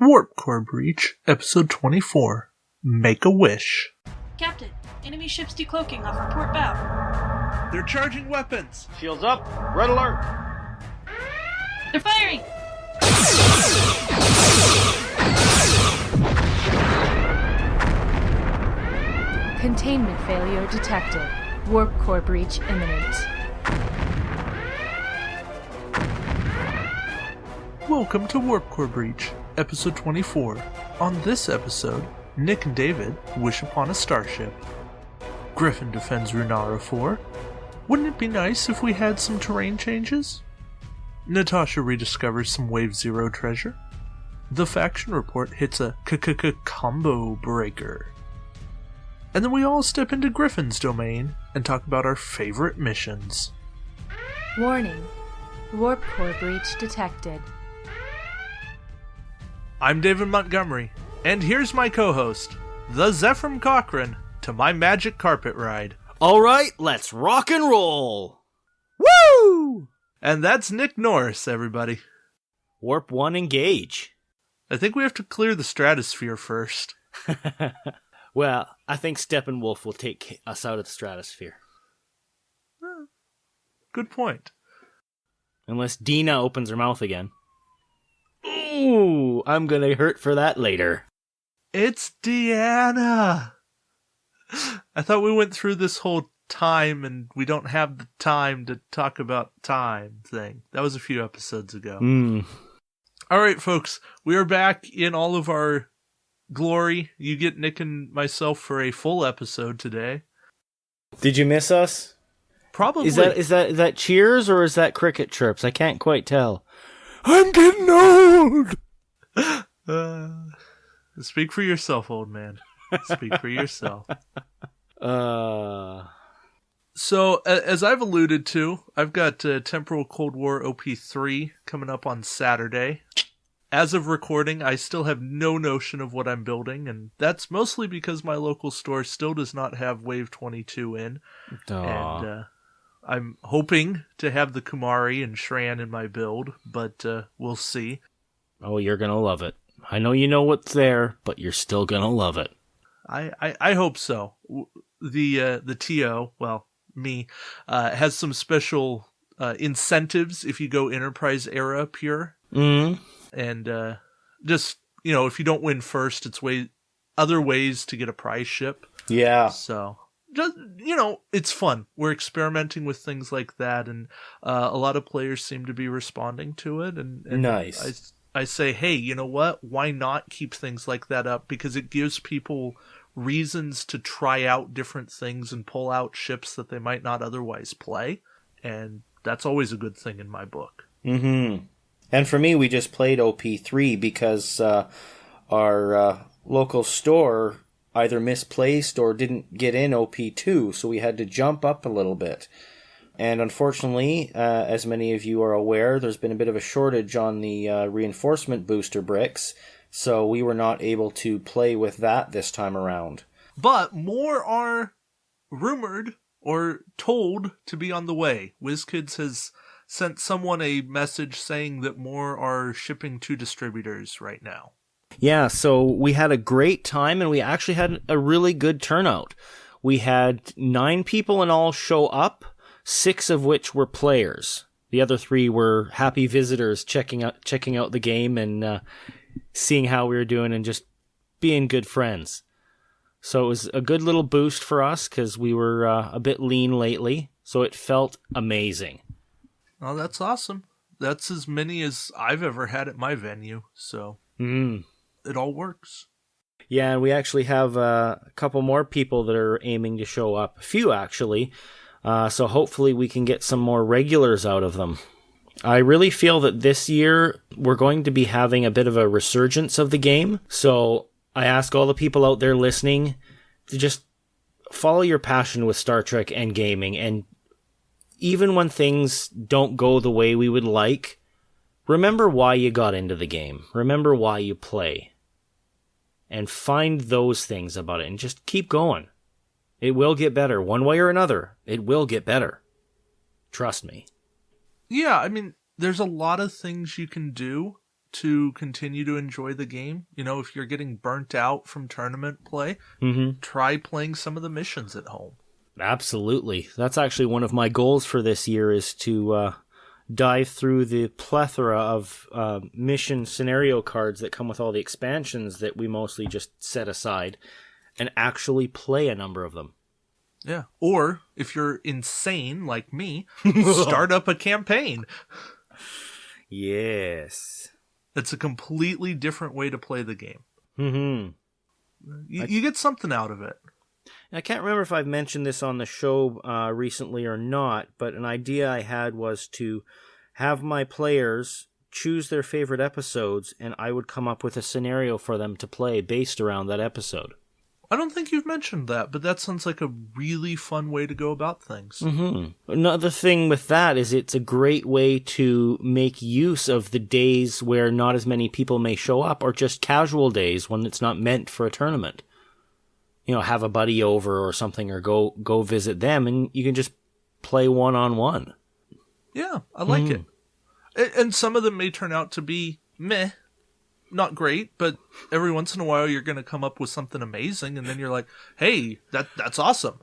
Warp Core Breach, Episode 24, Make a Wish. Captain, enemy ships decloaking off our port bow. They're charging weapons! Shields up, red alert! They're firing! Containment failure detected. Warp core breach imminent. Welcome to Warp Core Breach, Episode 24. On this episode, Nick and David wish upon a starship. Griffin defends Runara IV. Wouldn't it be nice if we had some terrain changes? Natasha rediscovers some Wave Zero treasure. The faction report hits a combo breaker. And then we all step into Griffin's domain and talk about our favorite missions. Warning. Warp core breach detected. I'm David Montgomery, and here's my co-host, the Zephram Cochran, to my magic carpet ride. Alright, let's rock and roll! Woo! And that's Nick Norris, everybody. Warp 1 engage. I think we have to clear the stratosphere first. Well, I think Steppenwolf will take us out of the stratosphere. Good point. Unless Dina opens her mouth again. Ooh, I'm gonna hurt for that later. It's Deanna! I thought we went through this whole time and we don't have the time to talk about time thing. That was a few episodes ago. Alright, folks, we are back in all of our glory. You get Nick and myself for a full episode today. Did you miss us? Probably. Is that cheers or is that cricket chirps? I can't quite tell. I'm getting old! Speak for yourself, old man. Speak for yourself. So, as I've alluded to, I've got Temporal Cold War OP3 coming up on Saturday. As of recording, I still have no notion of what I'm building, and that's mostly because my local store still does not have Wave 22 in. Aww. And I'm hoping to have the Kumari and Shran in my build, but we'll see. Oh, you're gonna love it. I know you know what's there, but you're still gonna love it. I hope so. The TO, well, me, has some special incentives if you go Enterprise era pure. Mm-hmm. And just, if you don't win first, it's other ways to get a prize ship. Yeah. So, just, it's fun. We're experimenting with things like that, and a lot of players seem to be responding to it. And nice. I say, hey, you know what? Why not keep things like that up? Because it gives people reasons to try out different things and pull out ships that they might not otherwise play. And that's always a good thing in my book. Mm-hmm. And for me, we just played OP3 because our local store either misplaced or didn't get in OP2, so we had to jump up a little bit. And unfortunately, as many of you are aware, there's been a bit of a shortage on the reinforcement booster bricks, so we were not able to play with that this time around. But more are rumored or told to be on the way. WizKids has sent someone a message saying that more are shipping to distributors right now. Yeah, so we had a great time, and we actually had a really good turnout. We had 9 people in all show up, 6 of which were players. The other 3 were happy visitors checking out the game and seeing how we were doing and just being good friends. So it was a good little boost for us because we were a bit lean lately, so it felt amazing. Oh, that's awesome. That's as many as I've ever had at my venue, so it all works. Yeah, and we actually have a couple more people that are aiming to show up. A few, actually. So hopefully we can get some more regulars out of them. I really feel that this year we're going to be having a bit of a resurgence of the game. So I ask all the people out there listening to just follow your passion with Star Trek and gaming. And even when things don't go the way we would like, remember why you got into the game. Remember why you play. And find those things about it and just keep going. It will get better. One way or another, it will get better. Trust me. Yeah, I mean, there's a lot of things you can do to continue to enjoy the game, if you're getting burnt out from tournament play, try playing some of the missions at home. Absolutely. That's actually one of my goals for this year, is to dive through the plethora of mission scenario cards that come with all the expansions that we mostly just set aside, and actually play a number of them. Yeah. Or, if you're insane like me, start up a campaign. Yes. It's a completely different way to play the game. Mm-hmm. You get something out of it. I can't remember if I've mentioned this on the show recently or not, but an idea I had was to have my players choose their favorite episodes, and I would come up with a scenario for them to play based around that episode. I don't think you've mentioned that, but that sounds like a really fun way to go about things. Mm-hmm. Another thing with that is it's a great way to make use of the days where not as many people may show up, or just casual days when it's not meant for a tournament. Have a buddy over or something, or go visit them, and you can just play one-on-one. Yeah, I like it. And some of them may turn out to be meh. Not great, but every once in a while you're going to come up with something amazing, and then you're like, hey, that's awesome.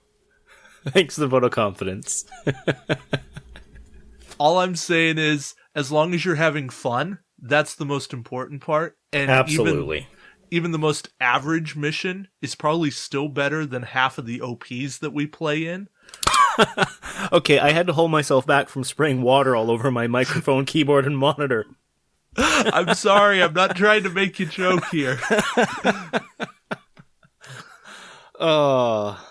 Thanks for the vote of confidence. All I'm saying is, as long as you're having fun, that's the most important part. And absolutely. Even the most average mission is probably still better than half of the OPs that we play in. Okay, I had to hold myself back from spraying water all over my microphone, keyboard, and monitor. I'm sorry, I'm not trying to make you joke here. Oh,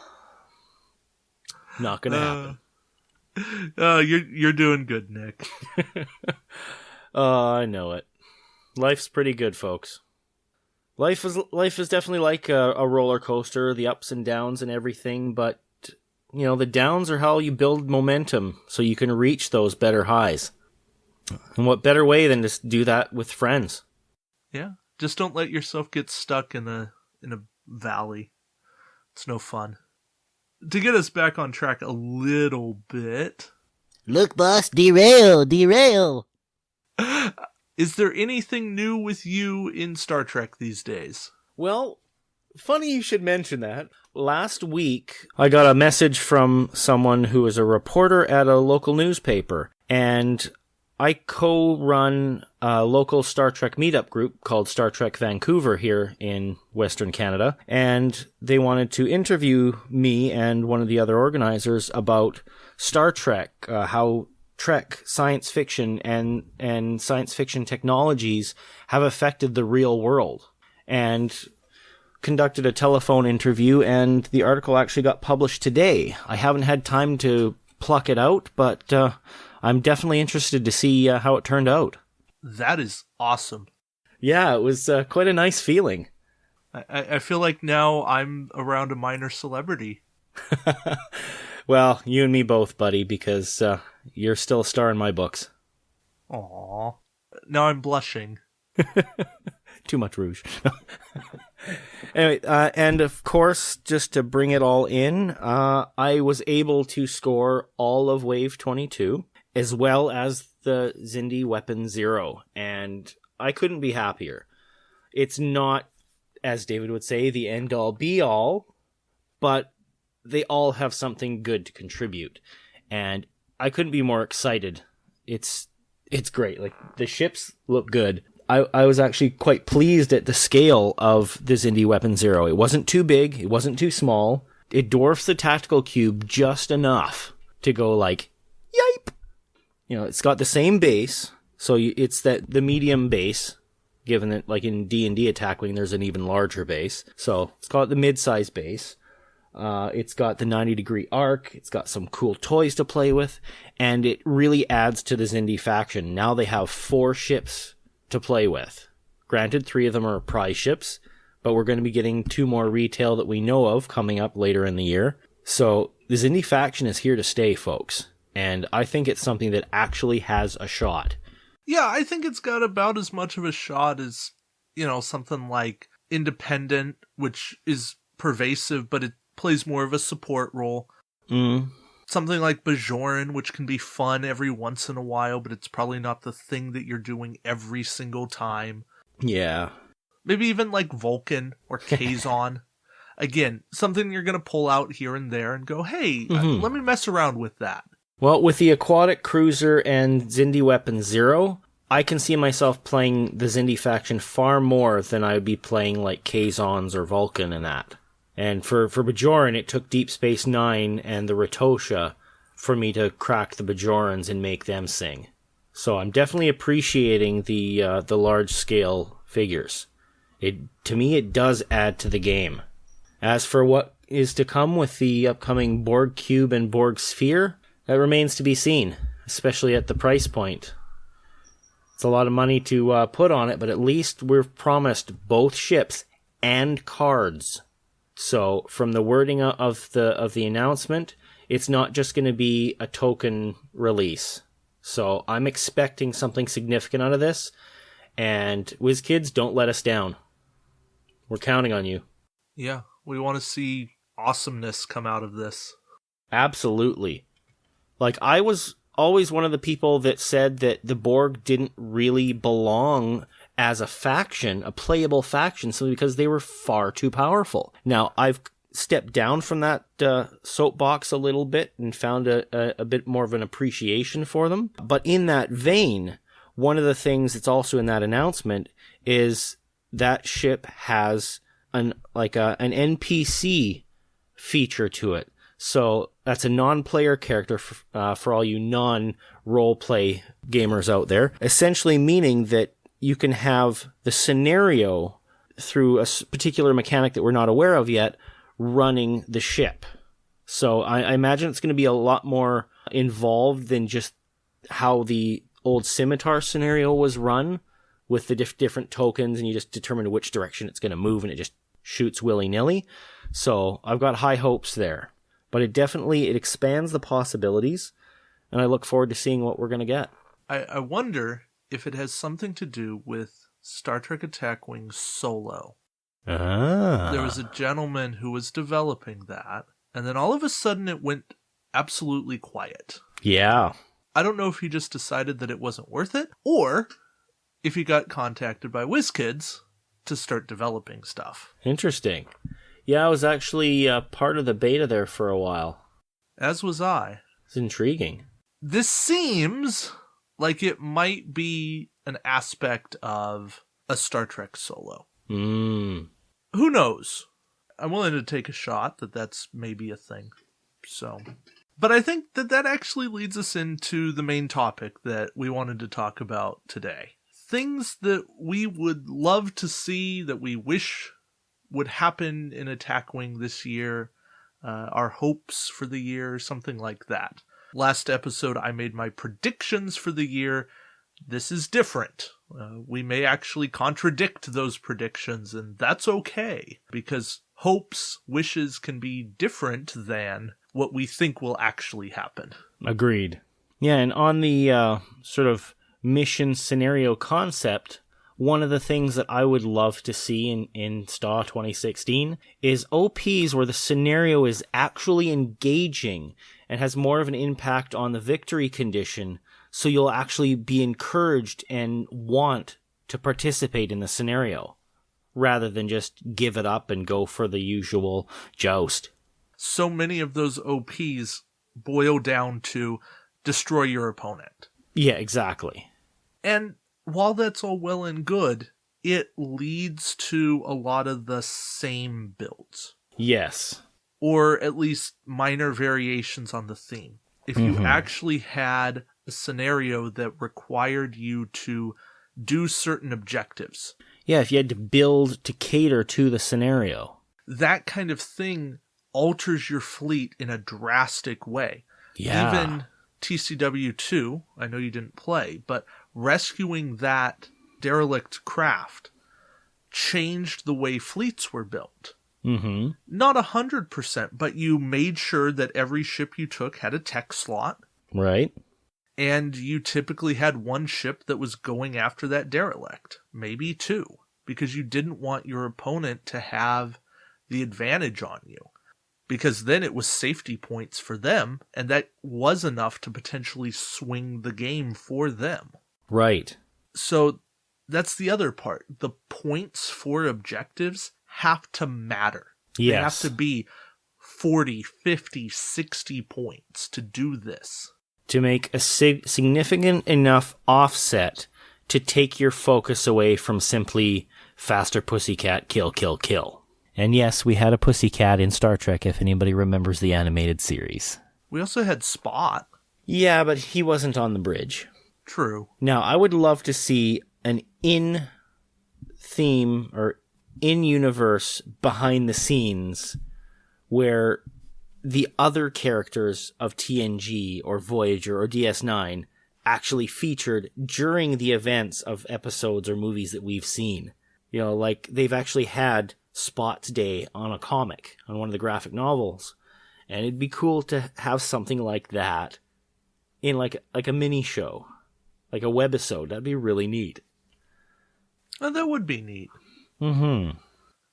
not gonna happen. You're doing good, Nick. I know it. Life's pretty good, folks. Life is definitely like a roller coaster, the ups and downs and everything, but the downs are how you build momentum so you can reach those better highs. And what better way than to do that with friends? Yeah, just don't let yourself get stuck in a valley. It's no fun. To get us back on track a little bit. Look, boss, derail. Is there anything new with you in Star Trek these days? Well, funny you should mention that. Last week, I got a message from someone who is a reporter at a local newspaper, and I co-run a local Star Trek meetup group called Star Trek Vancouver here in Western Canada, and they wanted to interview me and one of the other organizers about Star Trek, how Trek science fiction and science fiction technologies have affected the real world, and conducted a telephone interview, and the article actually got published today. I haven't had time to pluck it out, but I'm definitely interested to see how it turned out. That is awesome. Yeah, it was quite a nice feeling. I feel like now I'm around a minor celebrity. Well, you and me both, buddy, because you're still a star in my books. Aww. Now I'm blushing. Too much rouge. Anyway, and of course, just to bring it all in, I was able to score all of Wave 22, as well as the Xindi Weapon Zero, and I couldn't be happier. It's not, as David would say, the end-all be-all, but they all have something good to contribute, and I couldn't be more excited. It's great. Like, the ships look good. I was actually quite pleased at the scale of the Xindi Weapon Zero. It wasn't too big, it wasn't too small. It dwarfs the tactical cube just enough to go like, yipe! It's got the same base, so it's the medium base, given that like in D&D Attack Wing there's an even larger base. So it's got the mid-size base. It's got the 90-degree arc. It's got some cool toys to play with, and it really adds to the Xindi faction. Now they have 4 ships to play with. Granted, 3 of them are prize ships, but we're going to be getting 2 more retail that we know of coming up later in the year. So the Xindi faction is here to stay, folks, and I think it's something that actually has a shot. Yeah, I think it's got about as much of a shot as, something like Independent, which is pervasive, but it plays more of a support role. Something like Bajoran, which can be fun every once in a while, but it's probably not the thing that you're doing every single time. Yeah. Maybe even like Vulcan or Kazon. Again, something you're going to pull out here and there and go, hey, let me mess around with that. Well, with the Aquatic Cruiser and Xindi Weapon Zero, I can see myself playing the Xindi faction far more than I would be playing like Kazons or Vulcan and that. And for Bajoran, it took Deep Space Nine and the Ratosha for me to crack the Bajorans and make them sing. So I'm definitely appreciating the large-scale figures. To me, it does add to the game. As for what is to come with the upcoming Borg Cube and Borg Sphere, that remains to be seen, especially at the price point. It's a lot of money to put on it, but at least we're promised both ships and cards. So from the wording of the announcement, it's not just going to be a token release. So I'm expecting something significant out of this, and WizKids, don't let us down. We're counting on you. Yeah, we want to see awesomeness come out of this. Absolutely. Like, I was always one of the people that said that the Borg didn't really belong as a faction, a playable faction, simply because they were far too powerful. Now, I've stepped down from that soapbox a little bit and found a bit more of an appreciation for them. But in that vein, one of the things that's also in that announcement is that ship has an NPC feature to it. So that's a non-player character for all you non-roleplay gamers out there, essentially meaning that you can have the scenario through a particular mechanic that we're not aware of yet running the ship. So I imagine it's going to be a lot more involved than just how the old Scimitar scenario was run with the different tokens, and you just determine which direction it's going to move and it just shoots willy-nilly. So I've got high hopes there. But it expands the possibilities, and I look forward to seeing what we're going to get. I wonder if it has something to do with Star Trek Attack Wing Solo. Ah. There was a gentleman who was developing that, and then all of a sudden it went absolutely quiet. Yeah. I don't know if he just decided that it wasn't worth it, or if he got contacted by WizKids to start developing stuff. Interesting. Yeah, I was actually part of the beta there for a while. As was I. It's intriguing. This seems like it might be an aspect of a Star Trek Solo. Mm. Who knows? I'm willing to take a shot that that's maybe a thing. So, but I think that actually leads us into the main topic that we wanted to talk about today. Things that we would love to see, that we wish would happen in Attack Wing this year, our hopes for the year, something like that. Last episode, I made my predictions for the year. This is different. We may actually contradict those predictions, and that's okay, because hopes, wishes can be different than what we think will actually happen. Agreed. Yeah, and on the sort of mission scenario concept, one of the things that I would love to see in STA 2016 is OPs where the scenario is actually engaging and has more of an impact on the victory condition, so you'll actually be encouraged and want to participate in the scenario, rather than just give it up and go for the usual joust. So many of those OPs boil down to destroy your opponent. Yeah, exactly. And while that's all well and good, it leads to a lot of the same builds. Yes. Or at least minor variations on the theme. If you actually had a scenario that required you to do certain objectives. Yeah, if you had to build to cater to the scenario. That kind of thing alters your fleet in a drastic way. Yeah. Even TCW2, I know you didn't play, but rescuing that derelict craft changed the way fleets were built. Mm-hmm. Not 100%, but you made sure that every ship you took had a tech slot. Right. And you typically had one ship that was going after that derelict, maybe two, because you didn't want your opponent to have the advantage on you. because then it was safety points for them, and that was enough to potentially swing the game for them. Right. So that's the other part. The points for objectives have to matter. Yes. They have to be 40, 50, 60 points to do this. To make a significant enough offset to take your focus away from simply faster pussycat, kill, kill, kill. And yes, we had a pussycat in Star Trek, if anybody remembers the animated series. We also had Spot. Yeah, but he wasn't on the bridge. True. Now, I would love to see an in-theme or in-universe behind the scenes where the other characters of TNG or Voyager or DS9 actually featured during the events of episodes or movies that we've seen. You know, like they've actually had Spot's Day on a comic, on one of the graphic novels. And it'd be cool to have something like that in like a mini show, like a webisode. That'd be really neat. Oh, that would be neat. Mm-hmm.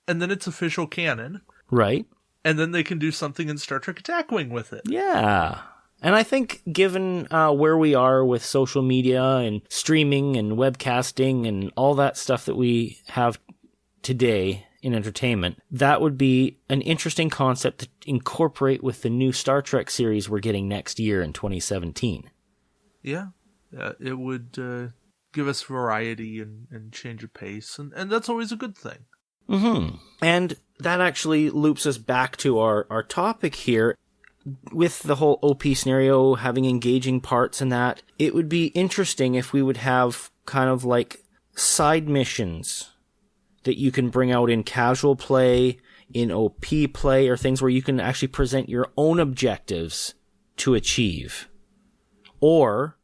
And then it's official canon. Right. And then they can do something in Star Trek Attack Wing with it. Yeah. And I think given where we are with social media and streaming and webcasting and all that stuff that we have today in entertainment, that would be an interesting concept to incorporate with the new Star Trek series we're getting next year in 2017. Yeah. It would give us variety and change of pace. And that's always a good thing. Mm-hmm. And that actually loops us back to our topic here. With the whole OP scenario having engaging parts and that, it would be interesting if we would have kind of like side missions that you can bring out in casual play, in OP play, or things where you can actually present your own objectives to achieve. Or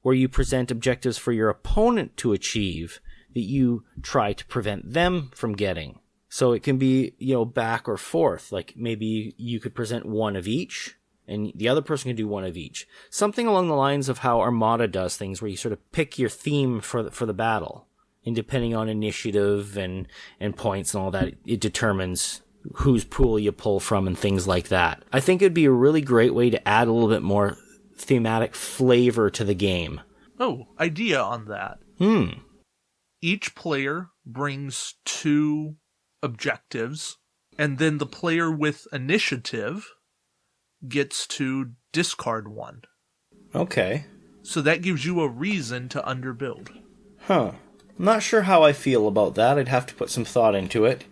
where you present objectives for your opponent to achieve that you try to prevent them from getting. So it can be, back or forth. Like maybe you could present one of each and the other person can do one of each. Something along the lines of how Armada does things, where you sort of pick your theme for the battle. And depending on initiative and points and all that, it determines whose pool you pull from and things like that. I think it'd be a really great way to add a little bit more thematic flavor to the game. Oh, idea on that. Each player brings 2 objectives, and then the player with initiative gets to discard one. Okay. So that gives you a reason to underbuild. Huh. I'm not sure how I feel about that. I'd have to put some thought into it.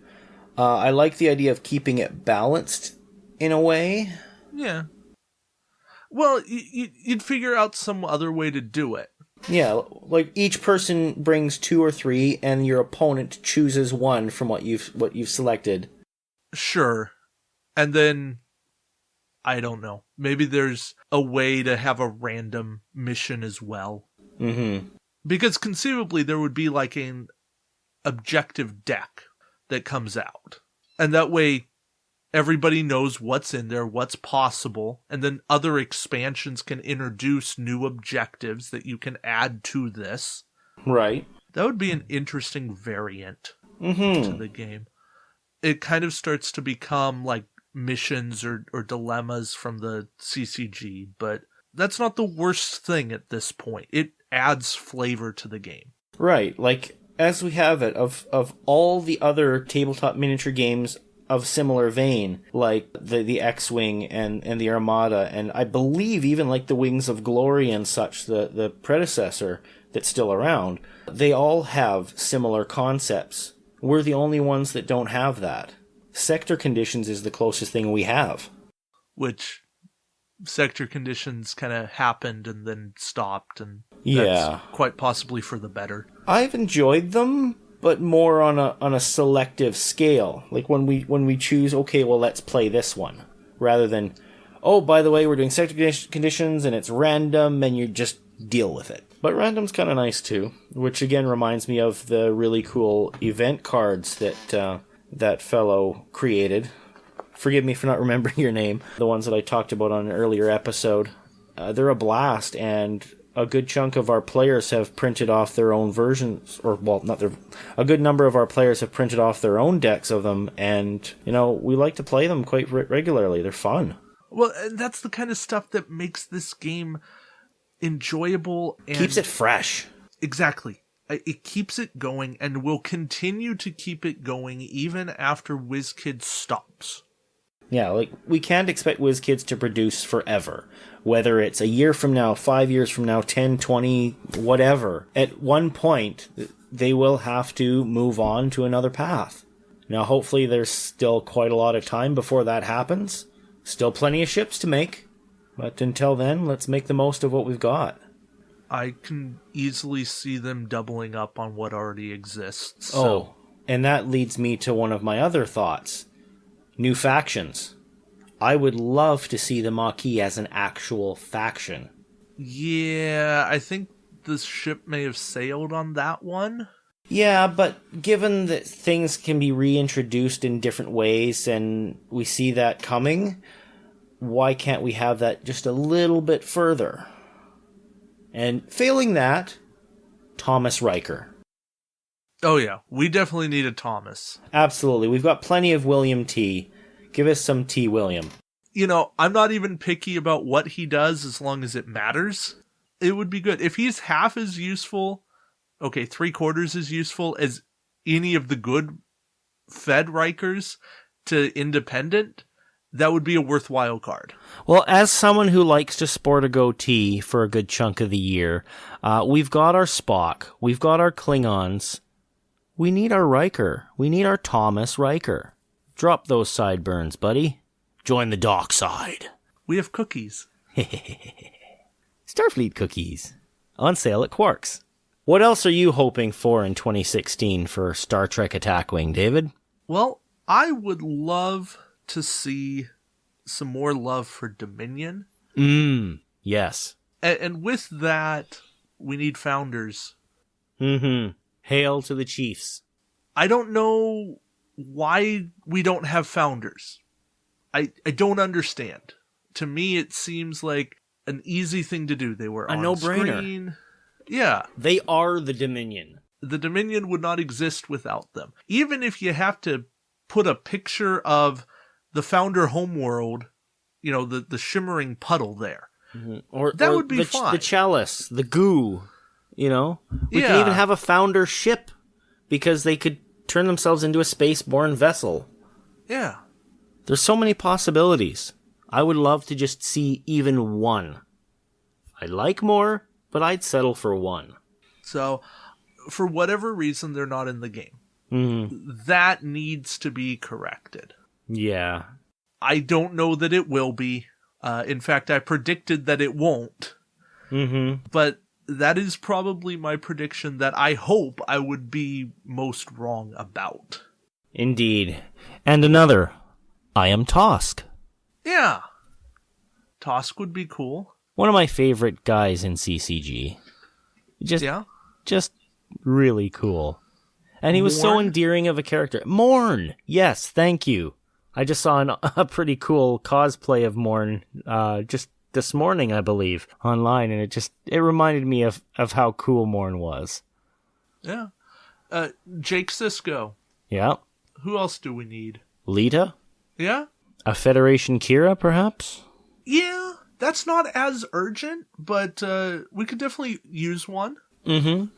I like the idea of keeping it balanced in a way. Yeah. Well, you'd figure out some other way to do it. Yeah, like each person brings 2 or 3, and your opponent chooses one from what you've selected. Sure. And then, I don't know, maybe there's a way to have a random mission as well. Mm-hmm. Because conceivably there would be like an objective deck that comes out. And that way everybody knows what's in there, what's possible, and then other expansions can introduce new objectives that you can add to this. Right. That would be an interesting variant to the game. It kind of starts to become like missions or dilemmas from the CCG, but that's not the worst thing at this point. It adds flavor to the game. Right. Like, as we have it, of all the other tabletop miniature games of similar vein, like the X-Wing and the Armada, and I believe even like the Wings of Glory and such, the predecessor that's still around, they all have similar concepts. We're the only ones that don't have that. Sector Conditions is the closest thing we have. Which Sector Conditions kind of happened and then stopped, and that's quite possibly for the better. I've enjoyed them, but more on a selective scale. Like when we choose, okay, well, let's play this one, rather than, oh, by the way, we're doing Sector Conditions and it's random and you just deal with it. But random's kind of nice too, which again reminds me of the really cool event cards that that fellow created. Forgive me for not remembering your name. The ones that I talked about on an earlier episode. They're a blast, and a good chunk of our players have printed off their own versions, or, well, a good number of our players have printed off their own decks of them, and, we like to play them quite regularly. They're fun. Well, and that's the kind of stuff that makes this game enjoyable and keeps it fresh. Exactly. It keeps it going and will continue to keep it going even after WizKids stops. Yeah, like, we can't expect WizKids to produce forever. Whether it's a year from now, 5 years from now, 10, 20, whatever. At one point, they will have to move on to another path. Now, hopefully there's still quite a lot of time before that happens. Still plenty of ships to make. But until then, let's make the most of what we've got. I can easily see them doubling up on what already exists. So. Oh, and that leads me to one of my other thoughts. New factions. I would love to see the Maquis as an actual faction. Yeah, I think the ship may have sailed on that one. Yeah, but given that things can be reintroduced in different ways and we see that coming, why can't we have that just a little bit further? And failing that, Thomas Riker. Oh yeah, we definitely need a Thomas. Absolutely. We've got plenty of William T. Give us some T. William. I'm not even picky about what he does as long as it matters. It would be good. If he's half as useful, okay, 3/4 as useful as any of the good Fed Rikers to Independent, that would be a worthwhile card. Well, as someone who likes to sport a goatee for a good chunk of the year, we've got our Spock, we've got our Klingons. We need our Riker. We need our Thomas Riker. Drop those sideburns, buddy. Join the dark side. We have cookies. Starfleet cookies. On sale at Quarks. What else are you hoping for in 2016 for Star Trek Attack Wing, David? Well, I would love to see some more love for Dominion. Yes. And with that, we need founders. Hail to the Chiefs. I don't know why we don't have founders. I don't understand. To me, it seems like an easy thing to do. They were on no-brainer. Screen. Yeah. They are the Dominion. The Dominion would not exist without them. Even if you have to put a picture of the founder homeworld, the shimmering puddle there. Or that would be fine. The chalice, the goo, We can even have a founder ship because they could turn themselves into a spaceborne vessel. Yeah. There's so many possibilities. I would love to just see even one. I'd like more, but I'd settle for one. So, for whatever reason, they're not in the game. That needs to be corrected. Yeah. I don't know that it will be. In fact, I predicted that it won't. But that is probably my prediction that I hope I would be most wrong about. Indeed. And another. I am Tosk. Yeah. Tosk would be cool. One of my favorite guys in CCG. Just really cool. And he was so endearing of a character. Morn! Yes, thank you. I just saw a pretty cool cosplay of Morn just this morning, I believe, online, and it reminded me of how cool Morn was. Yeah. Jake Sisko. Yeah. Who else do we need? Lita? Yeah. A Federation Kira, perhaps? Yeah, that's not as urgent, but we could definitely use one. I'm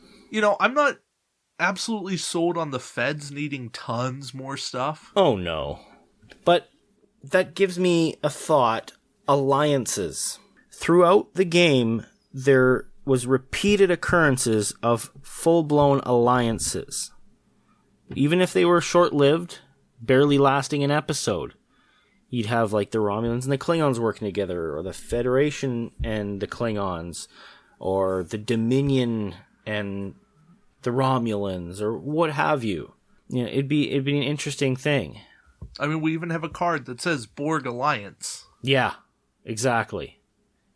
not absolutely sold on the Feds needing tons more stuff. Oh, no. But that gives me a thought. Alliances. Throughout the game, there was repeated occurrences of full-blown alliances. Even if they were short-lived, barely lasting an episode. You'd have like the Romulans and the Klingons working together, or the Federation and the Klingons, or the Dominion and the Romulans, or what have you. It'd be an interesting thing. I mean, we even have a card that says Borg Alliance. Yeah, exactly.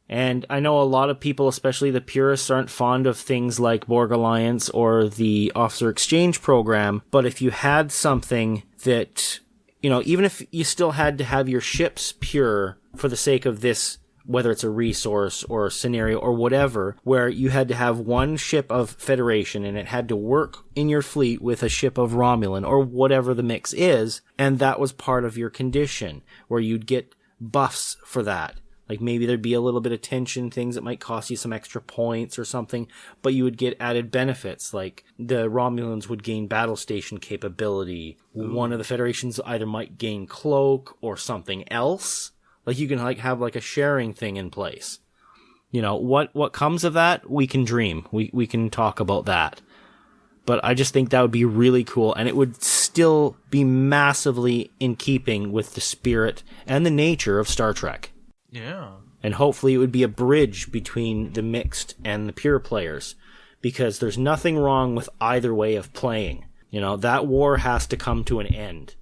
And I know a lot of people, especially the purists, aren't fond of things like Borg Alliance or the Officer Exchange Program, but if you had something that, even if you still had to have your ships pure for the sake of this whether it's a resource or a scenario or whatever, where you had to have one ship of Federation and it had to work in your fleet with a ship of Romulan or whatever the mix is, and that was part of your condition, where you'd get buffs for that. Like maybe there'd be a little bit of tension, things that might cost you some extra points or something, but you would get added benefits. Like the Romulans would gain battle station capability. One of the Federations either might gain cloak or something else. Like you can have a sharing thing in place. What comes of that, we can dream. We can talk about that. But I just think that would be really cool, and it would still be massively in keeping with the spirit and the nature of Star Trek. Yeah. And hopefully it would be a bridge between the mixed and the pure players, because there's nothing wrong with either way of playing. That war has to come to an end.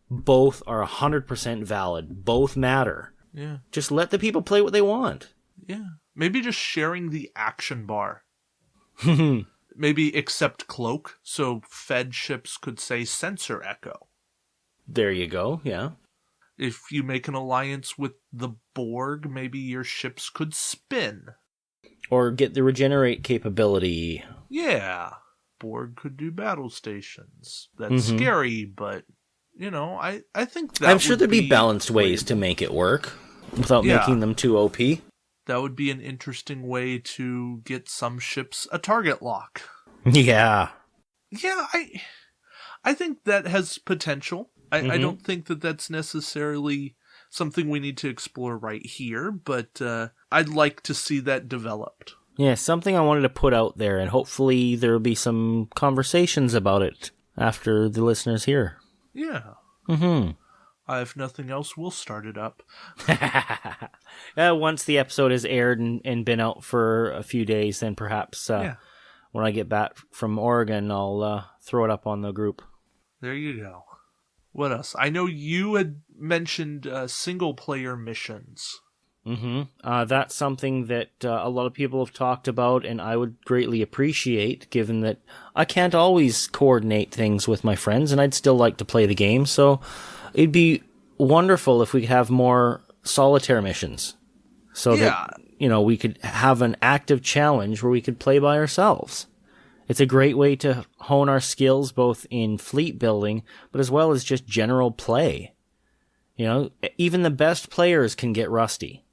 Both are 100% valid. Both matter. Yeah. Just let the people play what they want. Yeah. Maybe just sharing the action bar. Maybe accept cloak, so Fed ships could say sensor echo. There you go, yeah. If you make an alliance with the Borg, maybe your ships could spin. Or get the regenerate capability. Yeah. Borg could do battle stations. That's scary, but, I think that I'm sure there'd be balanced ways to make it work without making them too OP. That would be an interesting way to get some ships a target lock. Yeah. Yeah, I think that has potential. I don't think that that's necessarily something we need to explore right here, but I'd like to see that developed. Yeah, something I wanted to put out there, and hopefully there'll be some conversations about it after the listeners hear. Yeah. If nothing else, we'll start it up. Once the episode is aired and been out for a few days, then perhaps when I get back from Oregon, I'll throw it up on the group. There you go. What else? I know you had mentioned single-player missions. That's something that a lot of people have talked about, and I would greatly appreciate, given that I can't always coordinate things with my friends, and I'd still like to play the game, so it'd be wonderful if we could have more solitaire missions. So that, we could have an active challenge where we could play by ourselves. It's a great way to hone our skills both in fleet building, but as well as just general play. Even the best players can get rusty.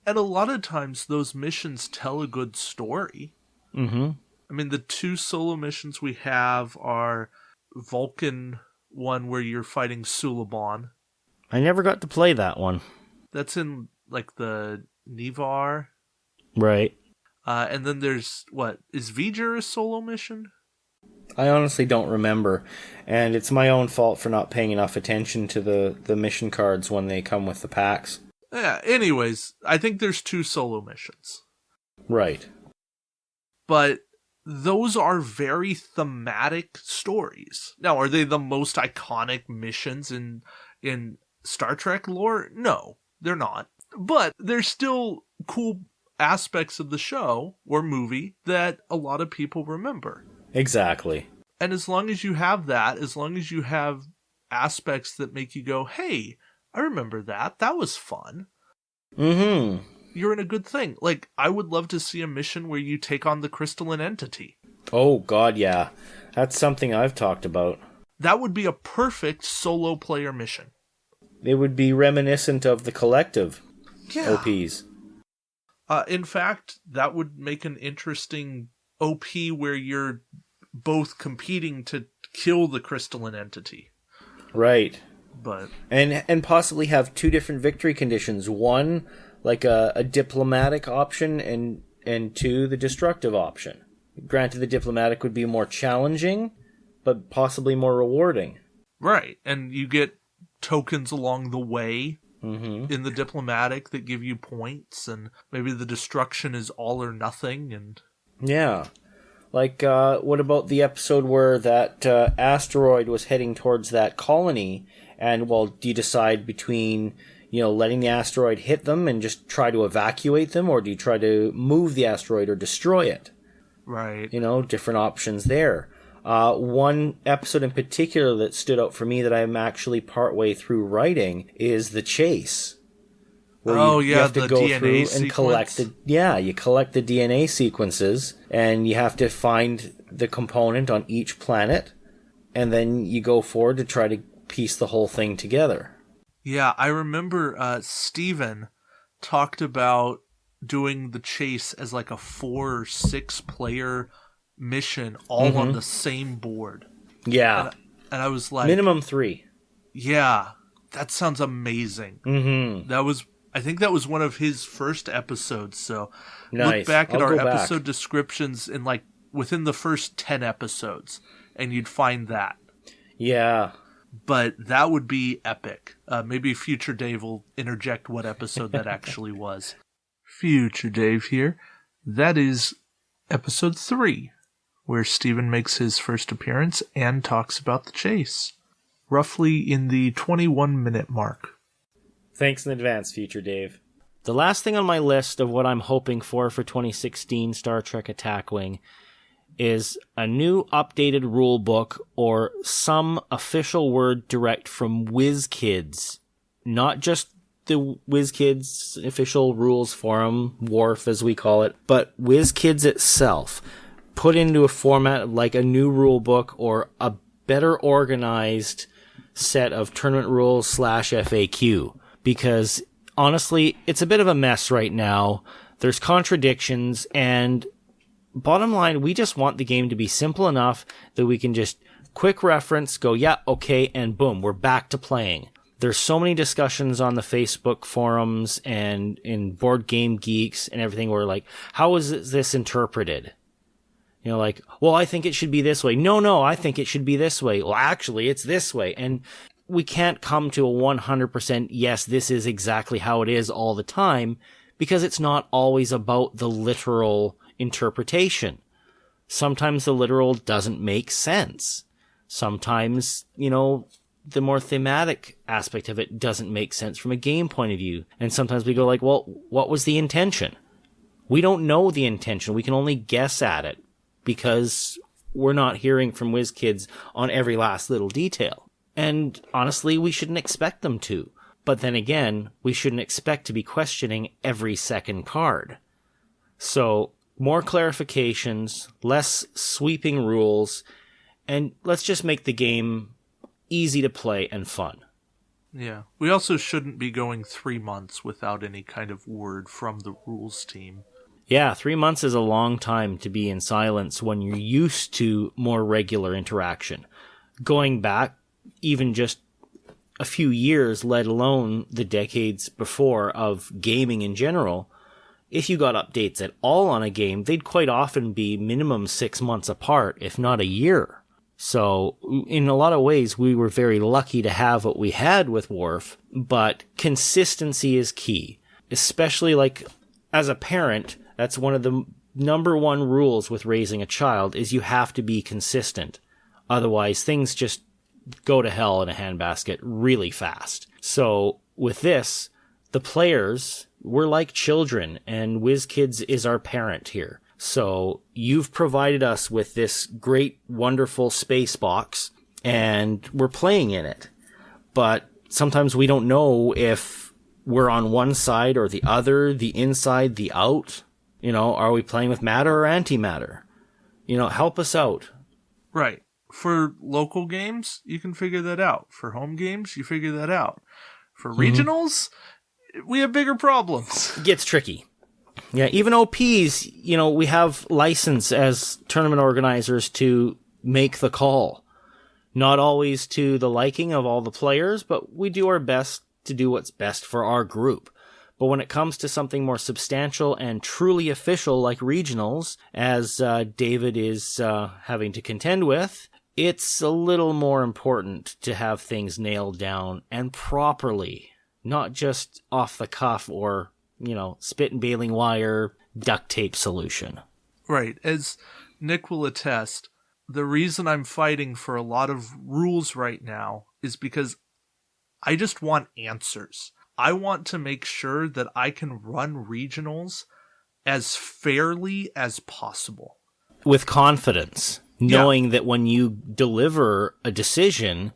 And a lot of times those missions tell a good story. I mean, the two solo missions we have are Vulcan one where you're fighting Suliban. I never got to play that one. That's in, the Nivar. Right. And then there's, is V'ger a solo mission? I honestly don't remember, and it's my own fault for not paying enough attention to the mission cards when they come with the packs. Yeah, anyways, I think there's two solo missions. Right. But those are very thematic stories. Now, are they the most iconic missions in Star Trek lore? No, they're not. But they're still cool aspects of the show or movie that a lot of people remember. Exactly. And as long as you have that, as long as you have aspects that make you go, hey, I remember that. That was fun. You're in a good thing. I would love to see a mission where you take on the crystalline entity. Oh, God, yeah. That's something I've talked about. That would be a perfect solo player mission. It would be reminiscent of the collective OPs. In fact, that would make an interesting OP where you're both competing to kill the crystalline entity. Right. But and possibly have two different victory conditions. One, a diplomatic option, and two, the destructive option. Granted, the diplomatic would be more challenging, but possibly more rewarding. Right, and you get tokens along the way in the diplomatic that give you points, and maybe the destruction is all or nothing. And yeah. What about the episode where that asteroid was heading towards that colony, and, do you decide between, letting the asteroid hit them and just try to evacuate them, or do you try to move the asteroid or destroy it? Right. Different options there. One episode in particular that stood out for me that I'm actually partway through writing is The Chase, where Oh, you yeah, have to the go DNA through and sequence. you collect the DNA sequences, and you have to find the component on each planet, and then you go forward to try to piece the whole thing together. Yeah, I remember Steven talked about doing the chase as like a 4 or 6 player mission all on the same board. Yeah. And I was like... Minimum 3. Yeah, that sounds amazing. I think that was one of his first episodes, so Nice. look back at I'll our go back. episode descriptions in like within the first 10 episodes, and you'd find that. Yeah. But that would be epic. Maybe Future Dave will interject what episode that actually was. Future Dave here. That is episode 3, where Steven makes his first appearance and talks about the chase. Roughly in the 21-minute mark. Thanks in advance, Future Dave. The last thing on my list of what I'm hoping for 2016 Star Trek Attack Wing is a new updated rule book or some official word direct from WizKids. Not just the WizKids official rules forum, WARF as we call it, but WizKids itself. Put into a format like a new rule book or a better organized set of tournament rules / FAQ. Because honestly, it's a bit of a mess right now. There's contradictions, and bottom line, we just want the game to be simple enough that we can just quick reference, go, yeah, okay, and boom, we're back to playing. There's so many discussions on the Facebook forums and in Board Game Geeks and everything where like, how is this interpreted? You know, like, well, I think it should be this way. No, I think it should be this way. Well, actually, it's this way. And we can't come to a 100% yes, this is exactly how it is all the time, because it's not always about the literal interpretation. Sometimes the literal doesn't make sense. Sometimes, you know, the more thematic aspect of it doesn't make sense from a game point of view. And sometimes we go like, well, what was the intention? We don't know the intention. We can only guess at it because we're not hearing from WizKids on every last little detail. And honestly, we shouldn't expect them to. But then again, we shouldn't expect to be questioning every second card. So, more clarifications, less sweeping rules, and let's just make the game easy to play and fun. Yeah. We also shouldn't be going 3 months without any kind of word from the rules team. Yeah, 3 months is a long time to be in silence when you're used to more regular interaction. Going back even just a few years, let alone the decades before of gaming in general, if you got updates at all on a game, they'd quite often be minimum 6 months apart, if not a year. So, in a lot of ways, we were very lucky to have what we had with WARF, but consistency is key. Especially, like, as a parent, that's one of the number one rules with raising a child, is you have to be consistent. Otherwise, things just go to hell in a handbasket really fast. So, with this, the players, we're like children, and WizKids is our parent here. So, you've provided us with this great, wonderful space box, and we're playing in it. But sometimes we don't know if we're on one side or the other, the inside, the out. You know, are we playing with matter or antimatter? You know, help us out. Right. For local games, you can figure that out. For home games, you figure that out. For regionals, we have bigger problems. It gets tricky. Yeah, even OPs, you know, we have license as tournament organizers to make the call. Not always to the liking of all the players, but we do our best to do what's best for our group. But when it comes to something more substantial and truly official like regionals, as David is having to contend with, it's a little more important to have things nailed down and properly, not just off the cuff or, you know, spit and baling wire, duct tape solution. Right. As Nick will attest, the reason I'm fighting for a lot of rules right now is because I just want answers. I want to make sure that I can run regionals as fairly as possible. With confidence, knowing that when you deliver a decision,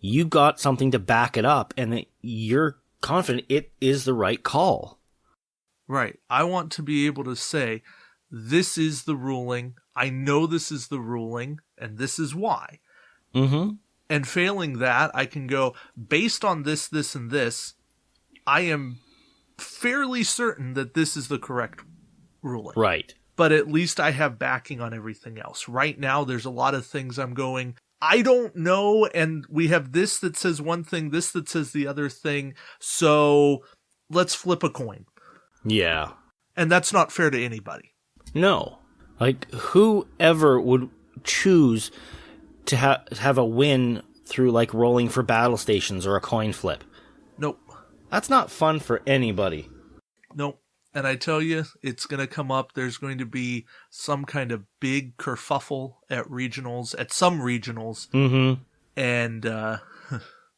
you got something to back it up and that you're confident it is the right call. Right. I want to be able to say, this is the ruling, I know this is the ruling, and this is why. Mm-hmm. And failing that, I can go, based on this, this, and this, I am fairly certain that this is the correct ruling. Right. But at least I have backing on everything else. Right now, there's a lot of things I'm going, I don't know, and we have this that says one thing, this that says the other thing, so let's flip a coin. Yeah. And that's not fair to anybody. No. Like, whoever would choose to have a win through, like, rolling for battle stations or a coin flip? Nope. That's not fun for anybody. Nope. And I tell you, it's going to come up. There's going to be some kind of big kerfuffle at some regionals. Mm-hmm. And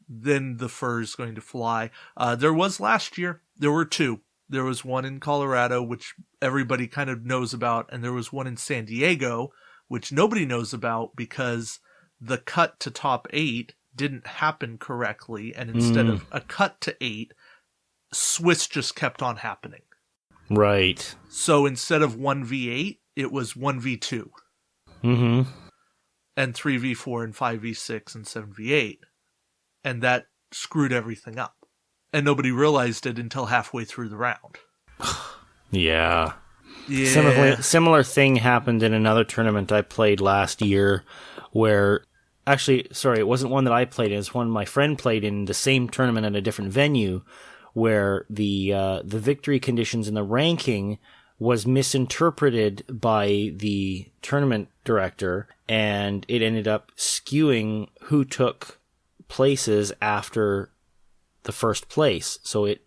then the fur's going to fly. There was last year. There were two. There was one in Colorado, which everybody kind of knows about, and there was one in San Diego, which nobody knows about because the cut to top 8 didn't happen correctly, and instead of a cut to 8, Swiss just kept on happening. Right. So instead of 1v8, it was 1v2. Mm-hmm. And 3v4 and 5v6 and 7v8. And that screwed everything up. And nobody realized it until halfway through the round. Yeah. Yeah. Similar thing happened in another tournament I played last year where, actually, sorry, it wasn't one that I played in. It was one my friend played in the same tournament at a different venue where the victory conditions in the ranking was misinterpreted by the tournament director, and it ended up skewing who took places after the first place. So it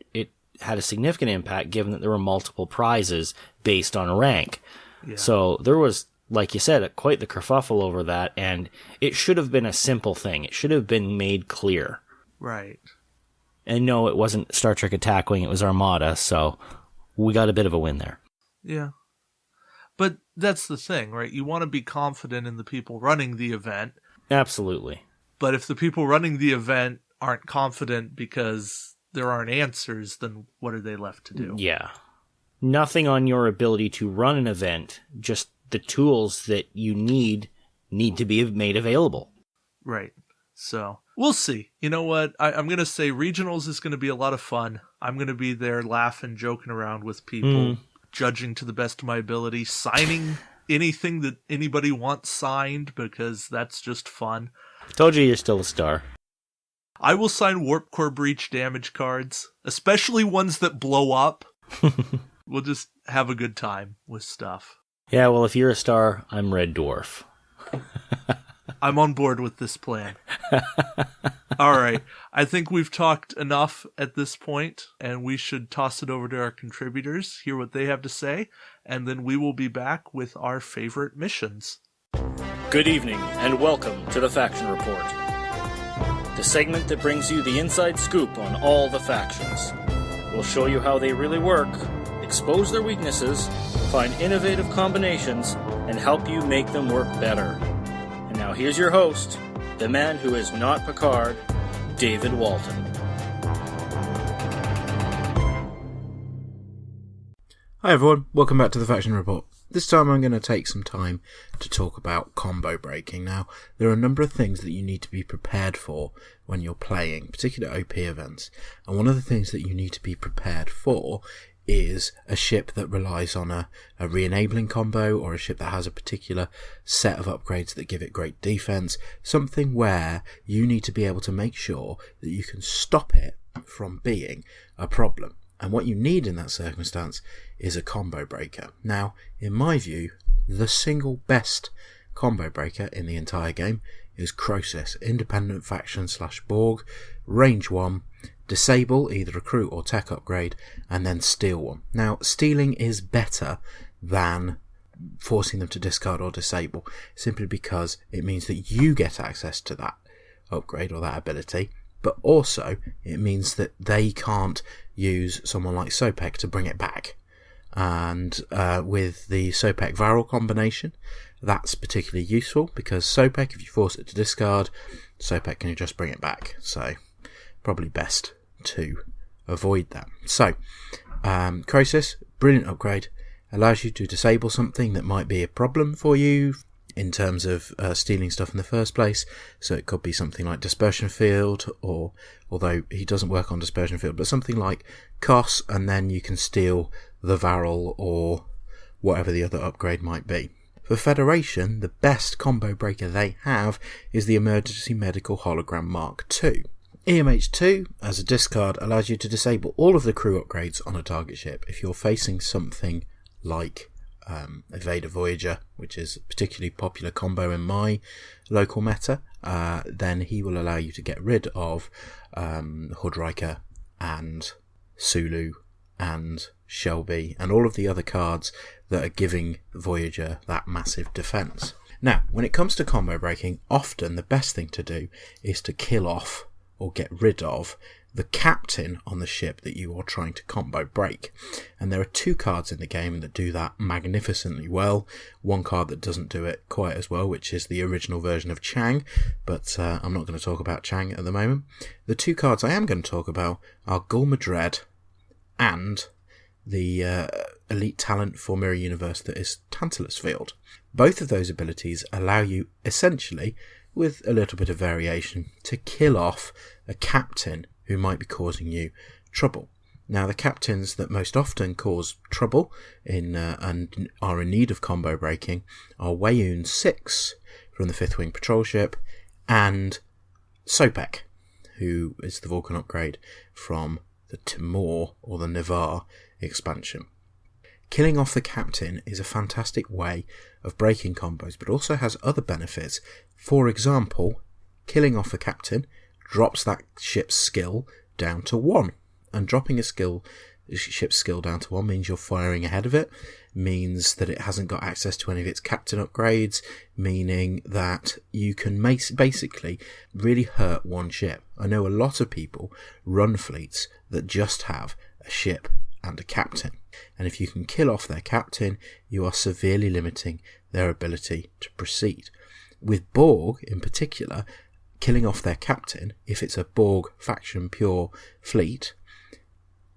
had a significant impact given that there were multiple prizes based on rank. Yeah. So there was, like you said, quite the kerfuffle over that, and it should have been a simple thing. It should have been made clear. Right. And no, it wasn't Star Trek Attack Wing, it was Armada, so we got a bit of a win there. Yeah. But that's the thing, right? You want to be confident in the people running the event. Absolutely. But if the people running the event aren't confident because there aren't answers, then what are they left to do? Yeah. Nothing on your ability to run an event, just the tools that you need to be made available. Right. So, we'll see. You know what? I'm going to say regionals is going to be a lot of fun. I'm going to be there laughing, joking around with people, judging to the best of my ability, signing anything that anybody wants signed because that's just fun. Told you you're still a star. I will sign warp core breach damage cards, especially ones that blow up. We'll just have a good time with stuff. Yeah, well, if you're a star, I'm Red Dwarf. I'm on board with this plan. All right. I think we've talked enough at this point, and we should toss it over to our contributors, hear what they have to say, and then we will be back with our favorite missions. Good evening, and welcome to the Faction Report, the segment that brings you the inside scoop on all the factions. We'll show you how they really work, expose their weaknesses, find innovative combinations, and help you make them work better. And now here's your host, the man who is not Picard, David Walton. Hi everyone, welcome back to the Faction Report. This time I'm going to take some time to talk about combo breaking. Now, there are a number of things that you need to be prepared for when you're playing, particularly OP events. And one of the things that you need to be prepared for is a ship that relies on a re-enabling combo, or a ship that has a particular set of upgrades that give it great defense, something where you need to be able to make sure that you can stop it from being a problem. And what you need in that circumstance is a combo breaker. Now, in my view, the single best combo breaker in the entire game is Crosis, independent faction / Borg, range 1, disable either a crew or tech upgrade, and then steal one. Now, stealing is better than forcing them to discard or disable, simply because it means that you get access to that upgrade or that ability, but also it means that they can't use someone like Sopek to bring it back. And with the Sopek-Varel combination, that's particularly useful, because Sopek, if you force it to discard, Sopek can just bring it back. So probably best to avoid that. So, Croesus, brilliant upgrade, allows you to disable something that might be a problem for you in terms of stealing stuff in the first place. So it could be something like Dispersion Field, or, although he doesn't work on Dispersion Field, but something like Cos, and then you can steal the Varel or whatever the other upgrade might be. For Federation, the best combo breaker they have is the Emergency Medical Hologram Mark II. EMH2, as a discard, allows you to disable all of the crew upgrades on a target ship. If you're facing something like Evader Voyager, which is a particularly popular combo in my local meta, then he will allow you to get rid of Hoodriker and Sulu and Shelby and all of the other cards that are giving Voyager that massive defense. Now, when it comes to combo breaking, often the best thing to do is to kill off or get rid of the captain on the ship that you are trying to combo break. And there are 2 cards in the game that do that magnificently well. One card that doesn't do it quite as well, which is the original version of Chang, but I'm not going to talk about Chang at the moment. The 2 cards I am going to talk about are Gulma Dread and the elite talent for Mirror Universe that is Tantalus Field. Both of those abilities allow you, essentially, with a little bit of variation, to kill off a captain who might be causing you trouble. Now, the captains that most often cause trouble and are in need of combo breaking are Wayoon 6 from the 5th Wing Patrol Ship and Sopek, who is the Vulcan upgrade from the Timor or the Navarre expansion. Killing off the captain is a fantastic way of breaking combos, but also has other benefits. For example, killing off the captain drops that ship's skill down to 1. And dropping a ship's skill down to 1 means you're firing ahead of it, means that it hasn't got access to any of its captain upgrades, meaning that you can basically really hurt one ship. I know a lot of people run fleets that just have a ship and a captain, and if you can kill off their captain, you are severely limiting their ability to proceed. With Borg in particular, killing off their captain, if it's a Borg faction pure fleet,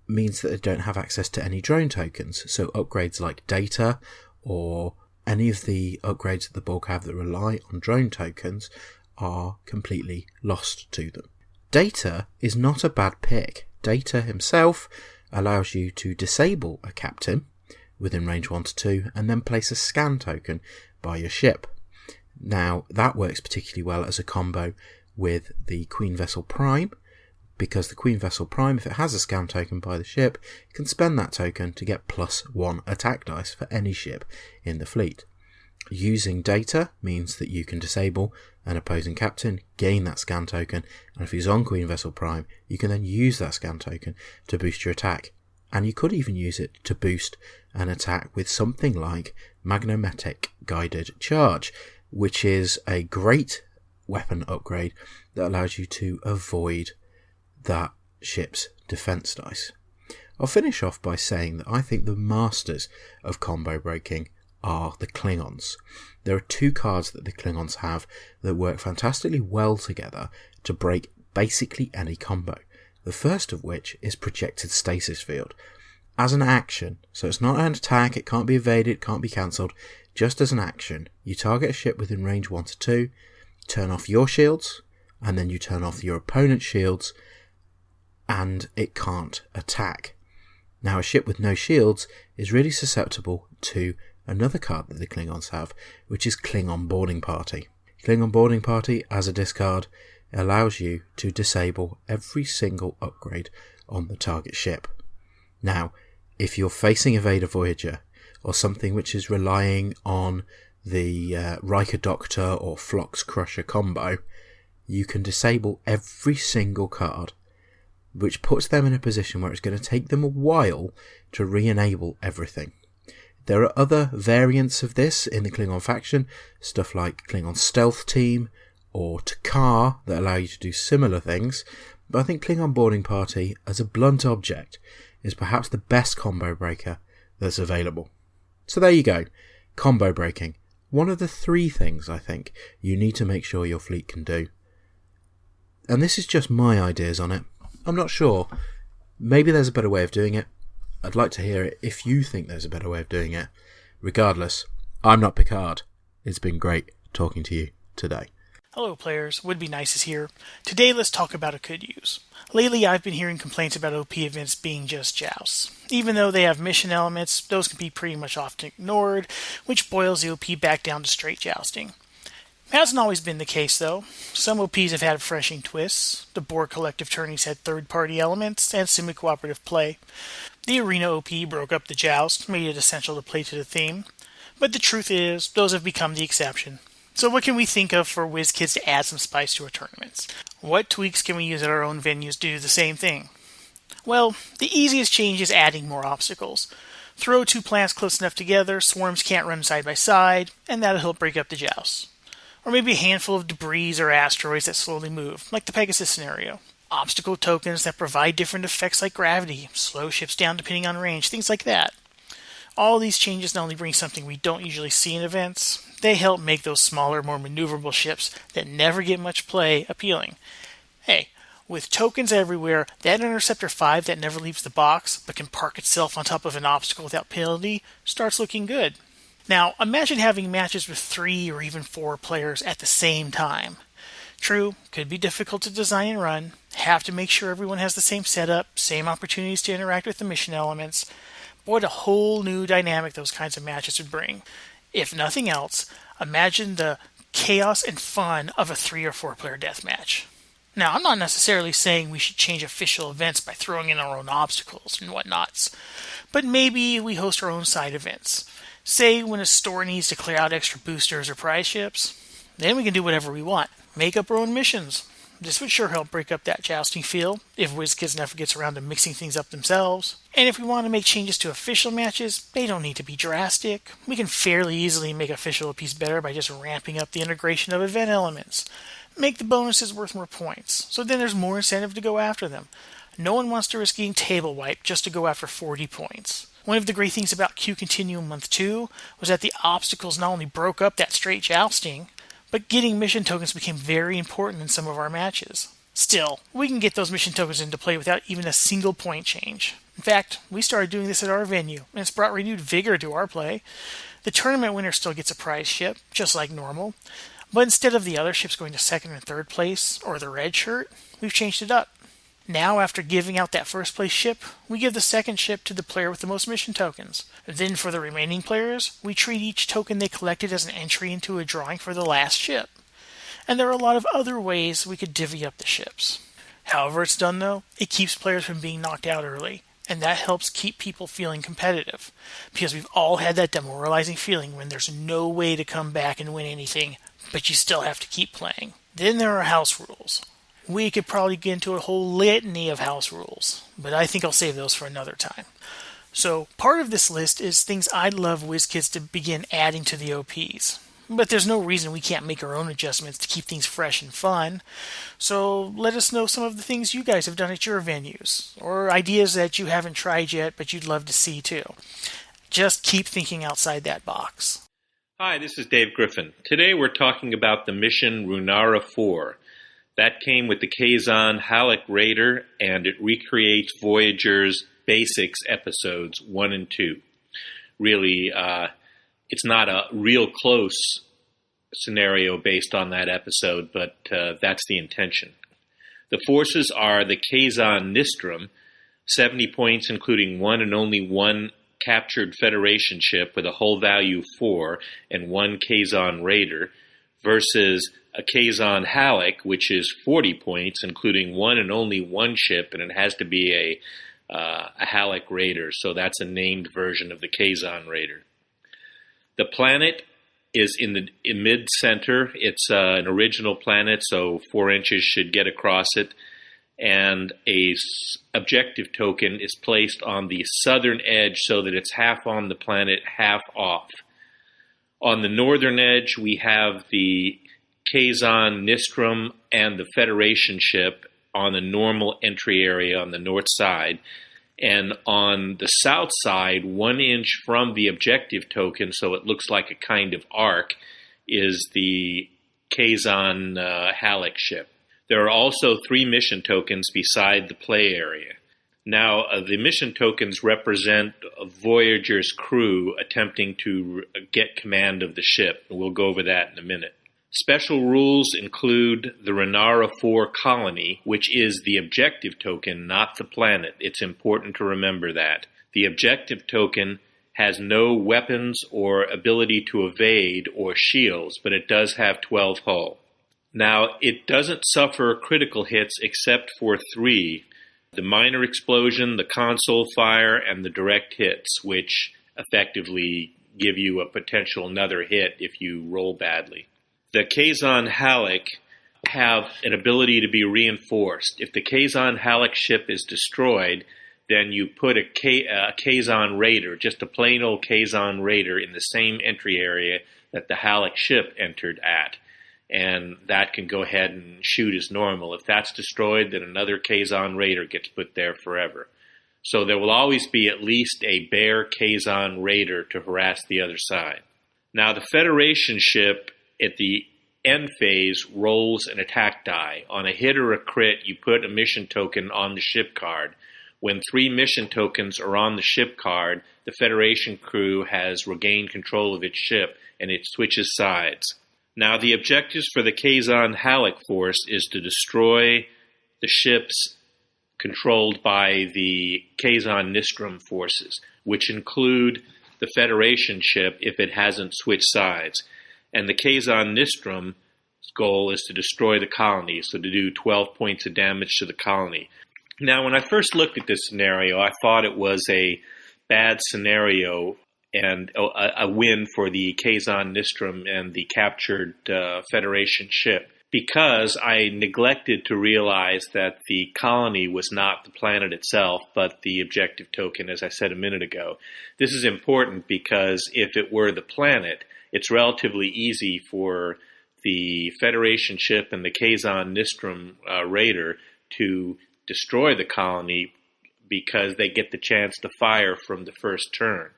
means that they don't have access to any drone tokens. So upgrades like Data or any of the upgrades that the Borg have that rely on drone tokens are completely lost to them. Data is not a bad pick. Data himself allows you to disable a captain within range 1 to 2 and then place a scan token by your ship. Now, that works particularly well as a combo with the Queen Vessel Prime, because the Queen Vessel Prime, if it has a scan token by the ship, can spend that token to get +1 attack dice for any ship in the fleet. Using Data means that you can disable an opposing captain, gain that scan token, and if he's on Queen Vessel Prime, you can then use that scan token to boost your attack. And you could even use it to boost an attack with something like Magnometic Guided Charge, which is a great weapon upgrade that allows you to avoid that ship's defense dice. I'll finish off by saying that I think the masters of combo breaking are the Klingons. There are 2 cards that the Klingons have that work fantastically well together to break basically any combo. The first of which is Projected Stasis Field. As an action, so it's not an attack, it can't be evaded, it can't be cancelled, just as an action, you target a ship within range 1 to 2, turn off your shields, and then you turn off your opponent's shields, and it can't attack. Now, a ship with no shields is really susceptible to another card that the Klingons have, which is Klingon Boarding Party. Klingon Boarding Party, as a discard, allows you to disable every single upgrade on the target ship. Now, if you're facing Evader Voyager, or something which is relying on the Riker Doctor or Phlox Crusher combo, you can disable every single card, which puts them in a position where it's going to take them a while to re-enable everything. There are other variants of this in the Klingon faction, stuff like Klingon Stealth Team or Takar that allow you to do similar things, but I think Klingon Boarding Party as a blunt object is perhaps the best combo breaker that's available. So there you go, combo breaking. One of the 3 things I think you need to make sure your fleet can do. And this is just my ideas on it. I'm not sure Maybe there's a better way of doing it. I'd like to hear it if you think there's a better way of doing it. Regardless, I'm not Picard. It's been great talking to you today. Hello players, Would Be Nice is here. Today let's talk about a could use. Lately I've been hearing complaints about OP events being just jousts. Even though they have mission elements, those can be pretty much often ignored, which boils the OP back down to straight jousting. Hasn't always been the case though. Some OPs have had refreshing twists. The Borg collective tourneys had third-party elements and semi-cooperative play. The Arena OP broke up the joust, made it essential to play to the theme. But the truth is, those have become the exception. So what can we think of for WizKids to add some spice to our tournaments? What tweaks can we use at our own venues to do the same thing? Well, the easiest change is adding more obstacles. Throw two plants close enough together, swarms can't run side by side, and that'll help break up the joust. Or maybe a handful of debris or asteroids that slowly move, like the Pegasus scenario. Obstacle tokens that provide different effects like gravity, slow ships down depending on range, things like that. All these changes not only bring something we don't usually see in events, they help make those smaller, more maneuverable ships that never get much play appealing. Hey, with tokens everywhere, that Interceptor 5 that never leaves the box but can park itself on top of an obstacle without penalty starts looking good. Now, imagine having matches with 3 or even 4 players at the same time. True, could be difficult to design and run, have to make sure everyone has the same setup, same opportunities to interact with the mission elements. What a whole new dynamic those kinds of matches would bring. If nothing else, imagine the chaos and fun of a 3 or 4 player deathmatch. Now, I'm not necessarily saying we should change official events by throwing in our own obstacles and whatnots, but maybe we host our own side events. Say when a store needs to clear out extra boosters or prize ships, then we can do whatever we want. Make up our own missions. This would sure help break up that jousting feel, if WizKids never gets around to mixing things up themselves. And if we want to make changes to official matches, they don't need to be drastic. We can fairly easily make official OPs better by just ramping up the integration of event elements. Make the bonuses worth more points, so then there's more incentive to go after them. No one wants to risk getting table wiped just to go after 40 points. One of the great things about Q Continuum Month 2 was that the obstacles not only broke up that straight jousting, but getting mission tokens became very important in some of our matches. Still, we can get those mission tokens into play without even a single point change. In fact, we started doing this at our venue, and it's brought renewed vigor to our play. The tournament winner still gets a prize ship, just like normal, but instead of the other ships going to second and third place, or the red shirt, we've changed it up. Now, after giving out that first place ship, we give the second ship to the player with the most mission tokens. Then for the remaining players, we treat each token they collected as an entry into a drawing for the last ship. And there are a lot of other ways we could divvy up the ships. However it's done though, it keeps players from being knocked out early, and that helps keep people feeling competitive. Because we've all had that demoralizing feeling when there's no way to come back and win anything, but you still have to keep playing. Then there are house rules. We could probably get into a whole litany of house rules, but I think I'll save those for another time. So part of this list is things I'd love WizKids to begin adding to the OPs. But there's no reason we can't make our own adjustments to keep things fresh and fun. So let us know some of the things you guys have done at your venues, or ideas that you haven't tried yet but you'd love to see too. Just keep thinking outside that box. Hi, this is Dave Griffin. Today we're talking about the mission Runara IV. That came with the Kazon Halleck Raider, and it recreates Voyager's Basics episodes 1 and 2. Really, it's not a real close scenario based on that episode, but that's the intention. The forces are the Kazon Nistrum, 70 points including one and only one captured Federation ship with a hull value 4 and one Kazon Raider, versus a Kazon Halleck, which is 40 points, including one and only one ship, and it has to be a Halleck Raider, so that's a named version of the Kazon Raider. The planet is in the mid-center. It's an original planet, so 4 inches should get across it, and a objective token is placed on the southern edge so that it's half on the planet, half off. On the northern edge, we have the Kazon Nistrum and the Federation ship on the normal entry area on the north side. And on the south side, 1 inch from the objective token, so it looks like a kind of arc, is the Kazon Halleck ship. There are also 3 mission tokens beside the play area. Now, the mission tokens represent Voyager's crew attempting to get command of the ship. We'll go over that in a minute. Special rules include the Runara IV colony, which is the objective token, not the planet. It's important to remember that. The objective token has no weapons or ability to evade or shields, but it does have 12 hull. Now, it doesn't suffer critical hits except for 3. The minor explosion, the console fire, and the direct hits, which effectively give you a potential another hit if you roll badly. The Kazon Halleck have an ability to be reinforced. If the Kazon Halleck ship is destroyed, then you put a Kazon Raider, just a plain old Kazon Raider, in the same entry area that the Halleck ship entered at. And that can go ahead and shoot as normal. If that's destroyed, then another Kazon Raider gets put there forever. So there will always be at least a bare Kazon Raider to harass the other side. Now, the Federation ship at the end phase rolls an attack die. On a hit or a crit, you put a mission token on the ship card. When 3 mission tokens are on the ship card, the Federation crew has regained control of its ship, and it switches sides. Now, the objectives for the Kazon Halleck force is to destroy the ships controlled by the Kazon Nistrum forces, which include the Federation ship if it hasn't switched sides. And the Kazon Nistrum's goal is to destroy the colony, so to do 12 points of damage to the colony. Now, when I first looked at this scenario, I thought it was a bad scenario and a win for the Kazon Nistrum and the captured Federation ship, because I neglected to realize that the colony was not the planet itself, but the objective token, as I said a minute ago. This is important because if it were the planet, it's relatively easy for the Federation ship and the Kazon Nistrum Raider to destroy the colony because they get the chance to fire from the first turn.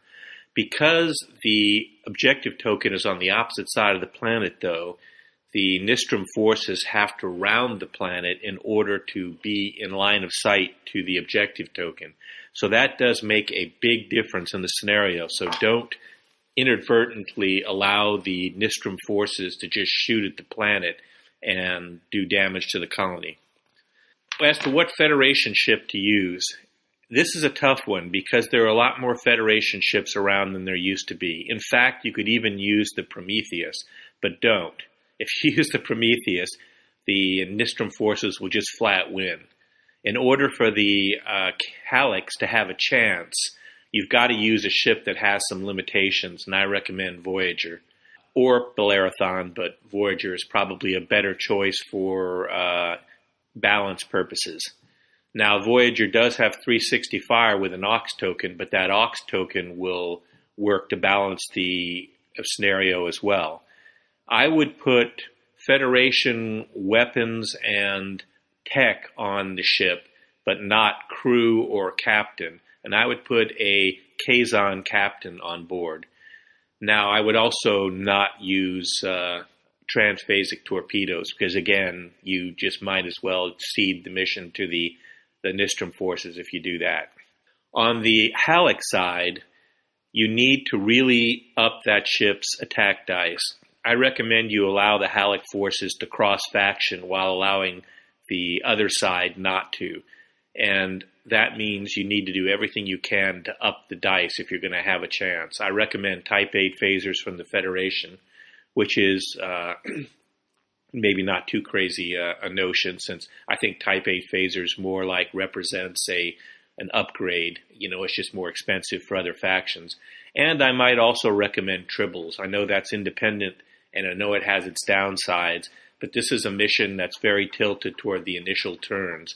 Because the objective token is on the opposite side of the planet, though, the Nistrum forces have to round the planet in order to be in line of sight to the objective token. So that does make a big difference in the scenario. So don't inadvertently allow the Nistrum forces to just shoot at the planet and do damage to the colony. As to what Federation ship to use, this is a tough one because there are a lot more Federation ships around than there used to be. In fact, you could even use the Prometheus, but don't. If you use the Prometheus, the Nistrum forces will just flat win. In order for the Hallecks to have a chance, you've got to use a ship that has some limitations, and I recommend Voyager. Or Bellerothon, but Voyager is probably a better choice for balance purposes. Now, Voyager does have 360 fire with an aux token, but that aux token will work to balance the scenario as well. I would put Federation weapons and tech on the ship, but not crew or captain. And I would put a Kazon captain on board. Now, I would also not use transphasic torpedoes because, again, you just might as well cede the mission to the Nistrum forces if you do that. On the Halleck side, you need to really up that ship's attack dice. I recommend you allow the Halleck forces to cross-faction while allowing the other side not to. And that means you need to do everything you can to up the dice if you're going to have a chance. I recommend Type 8 phasers from the Federation, which is maybe not too crazy a notion, since I think Type 8 phasers more like represents an upgrade. You know, it's just more expensive for other factions. And I might also recommend tribbles. I know that's independent, and I know it has its downsides, but this is a mission that's very tilted toward the initial turns.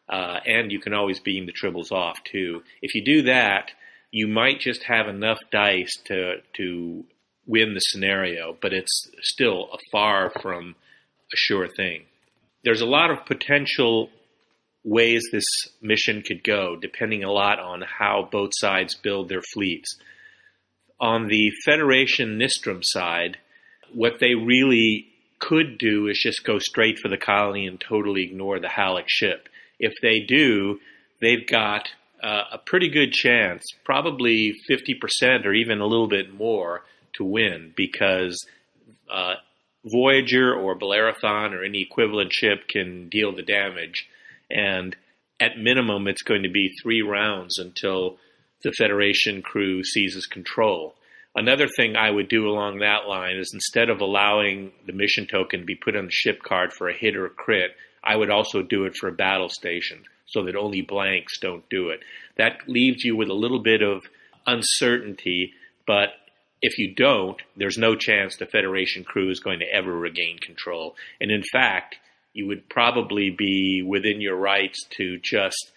And you can always beam the tribbles off, too. If you do that, you might just have enough dice to win the scenario, but it's still far from a sure thing. There's a lot of potential ways this mission could go, depending a lot on how both sides build their fleets. On the Federation Nistrum side, what they really could do is just go straight for the colony and totally ignore the Halleck ship. If they do, they've got a pretty good chance, probably 50% or even a little bit more, to win, because Voyager or Bellerophon or any equivalent ship can deal the damage, and at minimum it's going to be 3 rounds until the Federation crew seizes control. Another thing I would do along that line is, instead of allowing the mission token to be put on the ship card for a hit or a crit, I would also do it for a battle station, so that only blanks don't do it. That leaves you with a little bit of uncertainty, but if you don't, there's no chance the Federation crew is going to ever regain control. And in fact, you would probably be within your rights to just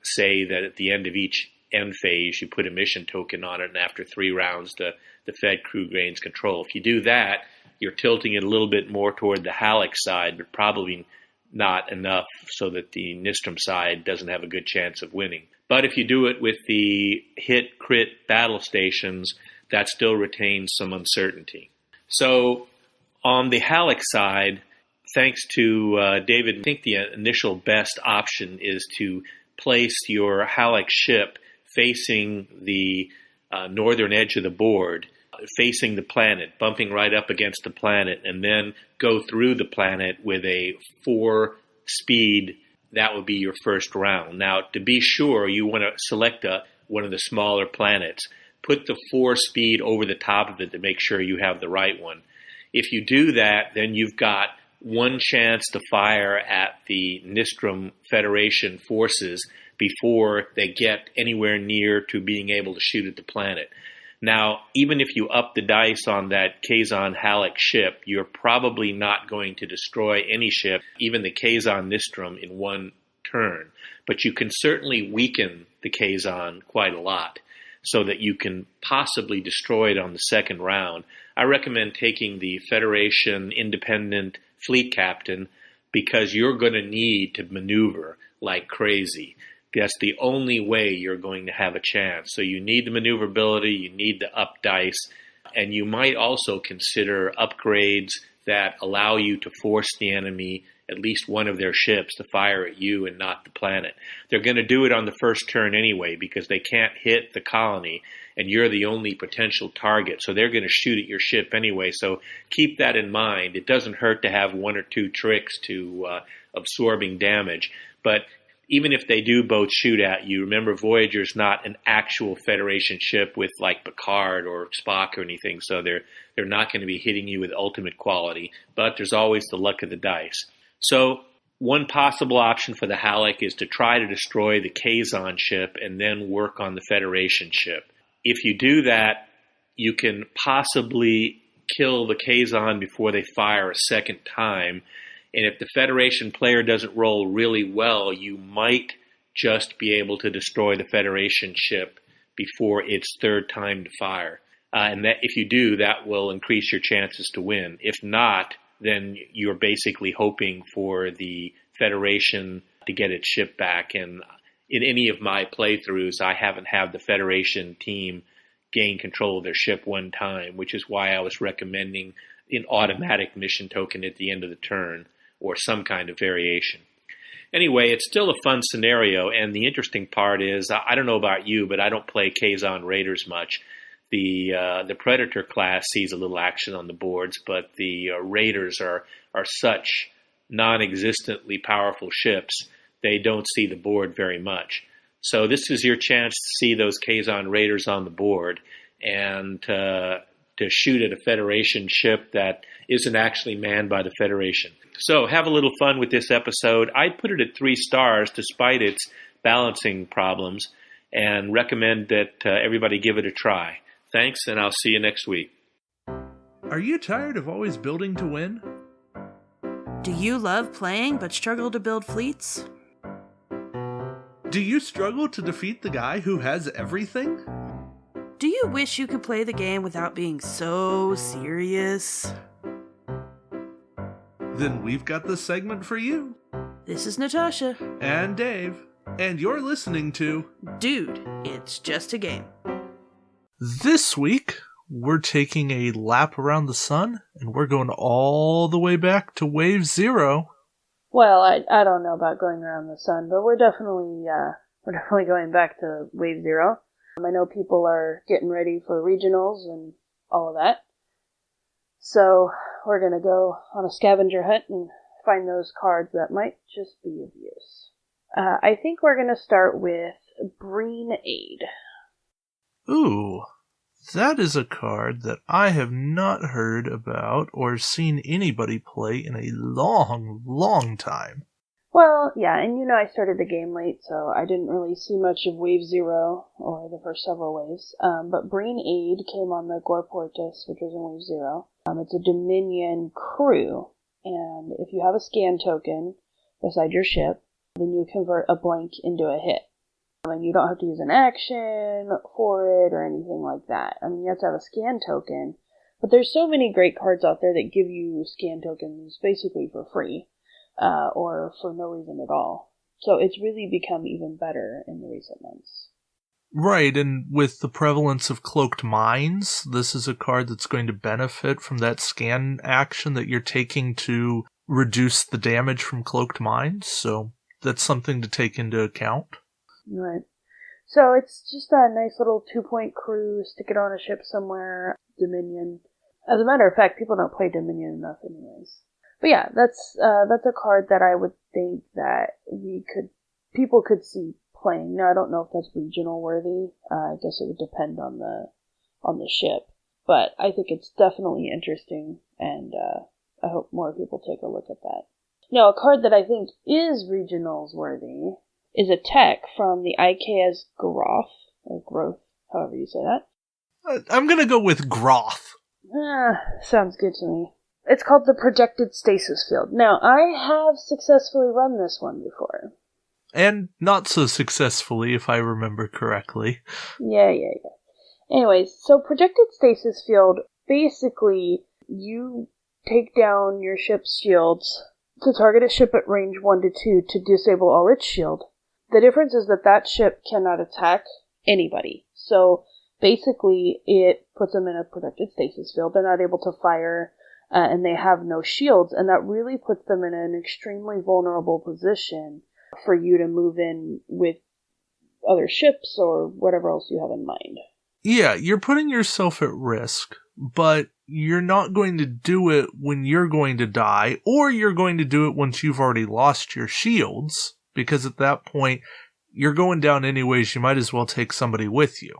say that at the end of each end phase, you put a mission token on it, and after 3 rounds, the Fed crew gains control. If you do that, you're tilting it a little bit more toward the Halleck side, but probably not enough so that the Nistrum side doesn't have a good chance of winning. But if you do it with the hit-crit battle stations, that still retains some uncertainty. So on the Halleck side, thanks to David, I think the initial best option is to place your Halleck ship facing the northern edge of the board, facing the planet, bumping right up against the planet, and then go through the planet with a 4 speed. That would be your first round. Now, to be sure, you want to select one of the smaller planets. Put the 4 speed over the top of it to make sure you have the right one. If you do that, then you've got 1 chance to fire at the Nistrum Federation forces before they get anywhere near to being able to shoot at the planet. Now, even if you up the dice on that Kazon Halleck ship, you're probably not going to destroy any ship, even the Kazon Nistrum, in 1 turn. But you can certainly weaken the Kazon quite a lot, so that you can possibly destroy it on the second round. I recommend taking the Federation Independent Fleet Captain, because you're going to need to maneuver like crazy. That's the only way you're going to have a chance. So you need the maneuverability, you need the up dice, and you might also consider upgrades that allow you to force the enemy, at least one of their ships, to fire at you and not the planet. They're going to do it on the first turn anyway, because they can't hit the colony, and you're the only potential target. So they're going to shoot at your ship anyway. So keep that in mind. It doesn't hurt to have 1 or 2 tricks to absorbing damage. But even if they do both shoot at you, remember Voyager's not an actual Federation ship with like Picard or Spock or anything, so they're not going to be hitting you with ultimate quality. But there's always the luck of the dice. So one possible option for the Halleck is to try to destroy the Kazon ship and then work on the Federation ship. If you do that, you can possibly kill the Kazon before they fire a second time. And if the Federation player doesn't roll really well, you might just be able to destroy the Federation ship before its third time to fire. And that, if you do, that will increase your chances to win. If not, then you're basically hoping for the Federation to get its ship back. And in any of my playthroughs, I haven't had the Federation team gain control of their ship 1 time, which is why I was recommending an automatic mission token at the end of the turn, or some kind of variation. Anyway, it's still a fun scenario, and the interesting part is, I don't know about you, but I don't play Kazon Raiders much. The Predator class sees a little action on the boards, but the Raiders are such non-existently powerful ships, they don't see the board very much. So this is your chance to see those Kazon Raiders on the board, and to shoot at a Federation ship that isn't actually manned by the Federation. So have a little fun with this episode. I'd put it at 3 stars despite its balancing problems, and recommend that everybody give it a try. Thanks, and I'll see you next week. Are you tired of always building to win? Do you love playing but struggle to build fleets? Do you struggle to defeat the guy who has everything? Do you wish you could play the game without being so serious? Then we've got the segment for you. This is Natasha. And Dave. And you're listening to Dude, It's Just a Game. This week, we're taking a lap around the sun, and we're going all the way back to Wave 0. Well, I don't know about going around the sun, but we're definitely we're definitely going back to Wave 0. I know people are getting ready for regionals and all of that. So we're going to go on a scavenger hunt and find those cards that might just be of use. I think we're going to start with Breen Aid. Ooh, that is a card that I have not heard about or seen anybody play in a long, long time. Well, yeah, and you know I started the game late, so I didn't really see much of Wave 0, or the first several waves. But Breen Aid came on the Gorportus, which was in Wave 0. It's a Dominion crew, and if you have a scan token beside your ship, then you convert a blank into a hit. And you don't have to use an action for it or anything like that. I mean, you have to have a scan token, but there's so many great cards out there that give you scan tokens basically for free. Or for no reason at all. So it's really become even better in the recent months. Right, and with the prevalence of cloaked mines, this is a card that's going to benefit from that scan action that you're taking to reduce the damage from cloaked mines, so that's something to take into account. Right. So it's just a nice little 2-point crew, stick it on a ship somewhere, Dominion. As a matter of fact, people don't play Dominion enough anyways. But yeah, that's a card that I would think that people could see playing. Now I don't know if that's regional worthy. I guess it would depend on the ship. But I think it's definitely interesting, and I hope more people take a look at that. Now, a card that I think is regionals worthy is a tech from the IKS Groth, or Growth, however you say that. I'm gonna go with Groth. Sounds good to me. It's called the Projected Stasis Field. Now, I have successfully run this one before. And not so successfully, if I remember correctly. Yeah. Anyways, so Projected Stasis Field, basically, you take down your ship's shields to target a ship at range 1 to 2 to disable all its shield. The difference is that ship cannot attack anybody. So, basically, it puts them in a Projected Stasis Field. They're not able to fire, and they have no shields, and that really puts them in an extremely vulnerable position for you to move in with other ships or whatever else you have in mind. Yeah, you're putting yourself at risk, but you're not going to do it when you're going to die, or you're going to do it once you've already lost your shields, because at that point, you're going down anyways, you might as well take somebody with you.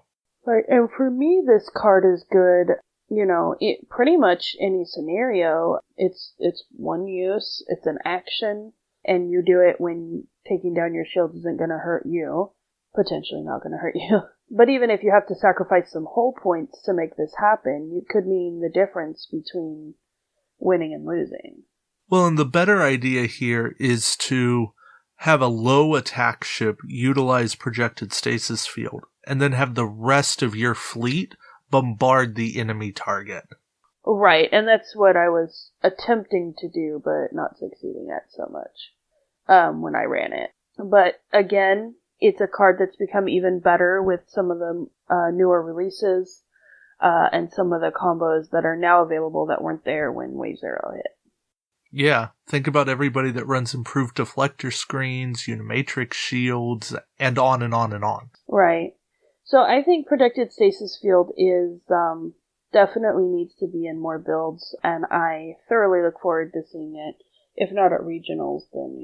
Right, and for me, this card is good. You know, it pretty much any scenario, it's one use, it's an action, and you do it when taking down your shield isn't going to hurt you. Potentially not going to hurt you. But even if you have to sacrifice some hull points to make this happen, it could mean the difference between winning and losing. Well, and the better idea here is to have a low attack ship utilize Projected Stasis Field, and then have the rest of your fleet bombard the enemy target. Right, and that's what I was attempting to do, but not succeeding at so much when I ran it. But again, it's a card that's become even better with some of the newer releases and some of the combos that are now available that weren't there when Wave 0 hit. Yeah, think about everybody that runs improved deflector screens, Unimatrix shields, and on and on and on. Right. So I think Projected Stasis Field is definitely needs to be in more builds, and I thoroughly look forward to seeing it, if not at regionals, then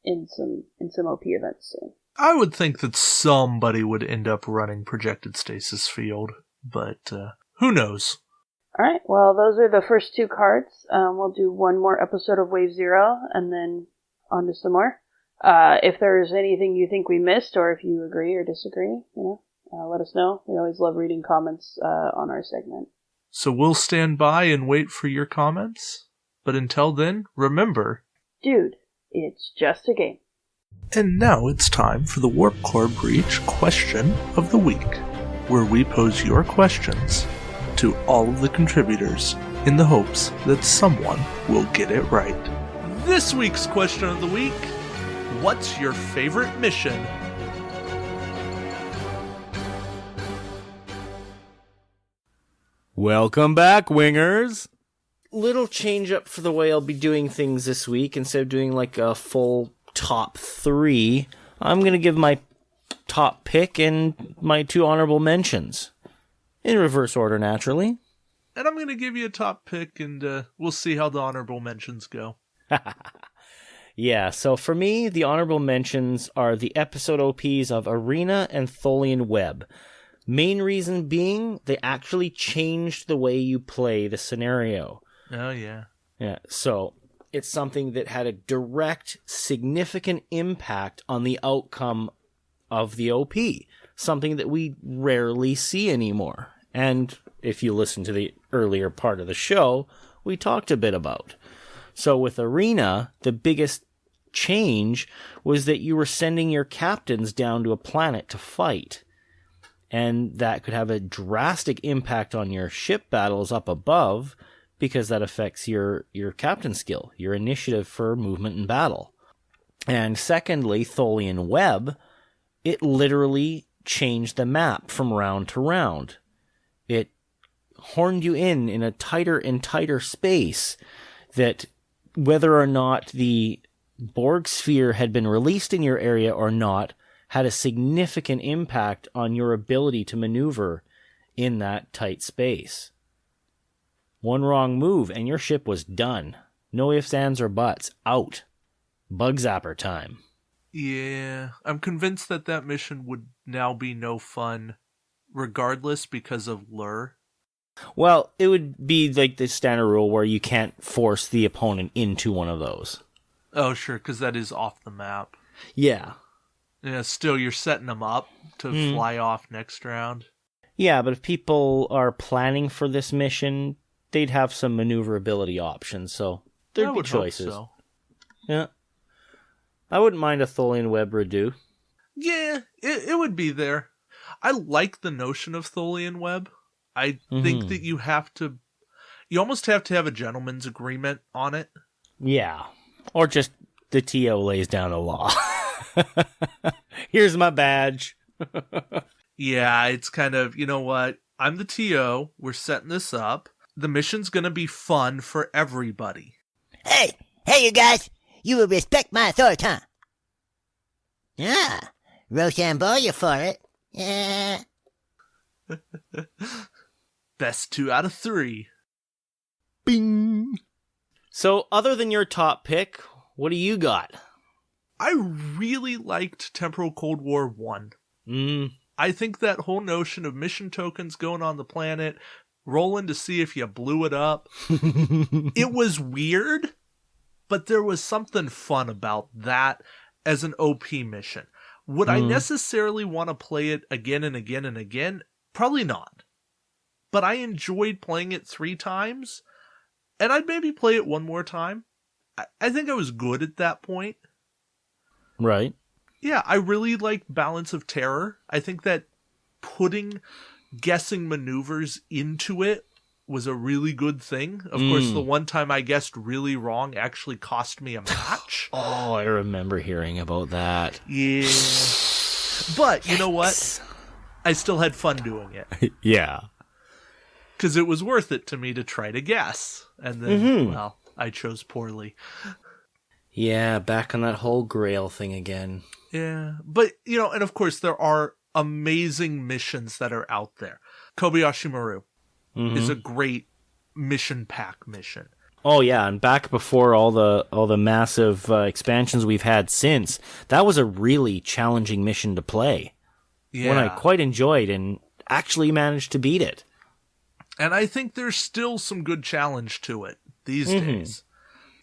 in some OP events soon. I would think that somebody would end up running Projected Stasis Field, but who knows? Alright, well, those are the first two cards. We'll do one more episode of Wave 0, and then on to some more. If there's anything you think we missed, or if you agree or disagree, let us know. We always love reading comments on our segment. So we'll stand by and wait for your comments. But until then, remember... Dude, it's just a game. And now it's time for the Warp Core Breach Question of the Week, where we pose your questions to all of the contributors in the hopes that someone will get it right. This week's question of the week: what's your favorite mission? Welcome back, wingers! Little change up for the way I'll be doing things this week. Instead of doing like a full top 3, I'm going to give my top pick and my 2 honorable mentions. In reverse order, naturally. And I'm going to give you a top pick, and we'll see how the honorable mentions go. Yeah, so for me, the honorable mentions are the episode OPs of Arena and Tholian Web. Main reason being, they actually changed the way you play the scenario. Oh, yeah. Yeah, so it's something that had a direct, significant impact on the outcome of the OP. Something that we rarely see anymore. And if you listen to the earlier part of the show, we talked a bit about. So with Arena, the biggest change was that you were sending your captains down to a planet to fight. And that could have a drastic impact on your ship battles up above, because that affects your captain skill, your initiative for movement and battle. And secondly, Tholian Web, it literally changed the map from round to round. It horned you in a tighter and tighter space that whether or not the Borg sphere had been released in your area or not had a significant impact on your ability to maneuver in that tight space. One wrong move and your ship was done. No ifs, ands, or buts. Out. Bug zapper time. Yeah, I'm convinced that mission would now be no fun regardless because of lure. Well, it would be like the standard rule where you can't force the opponent into one of those. Oh, sure, because that is off the map. Yeah. Yeah, still, you're setting them up to fly off next round. Yeah, but if people are planning for this mission, they'd have some maneuverability options, so there'd be choices. Hope so. Yeah. I wouldn't mind a Tholian Web redo. Yeah, it would be there. I like the notion of Tholian Web. I think that you almost have to have a gentleman's agreement on it. Yeah. Or just the TO lays down a law. Here's my badge. Yeah, it's kind of, you know what? I'm the TO. We're setting this up. The mission's going to be fun for everybody. Hey, you guys. You will respect my authority, huh? Yeah. Rochambeau for it. Yeah. Best 2 out of 3. Bing. So, other than your top pick, what do you got? I really liked Temporal Cold War 1. I think that whole notion of mission tokens going on the planet, rolling to see if you blew it up, it was weird, but there was something fun about that as an OP mission. Would I necessarily want to play it again and again and again? Probably not. But I enjoyed playing it 3 times, and I'd maybe play it one more time. I think I was good at that point. Right. Yeah, I really liked Balance of Terror. I think that putting guessing maneuvers into it was a really good thing. Of course, the one time I guessed really wrong actually cost me a match. Oh, I remember hearing about that. Yeah. But, you know what? I still had fun doing it. Yeah. Because it was worth it to me to try to guess. And then, well, I chose poorly. Yeah, back on that whole Grail thing again. Yeah. But, you know, and of course there are amazing missions that are out there. Kobayashi Maru is a great mission pack mission. Oh yeah, and back before all the massive expansions we've had since, that was a really challenging mission to play. Yeah. One I quite enjoyed and actually managed to beat it. And I think there's still some good challenge to it these days.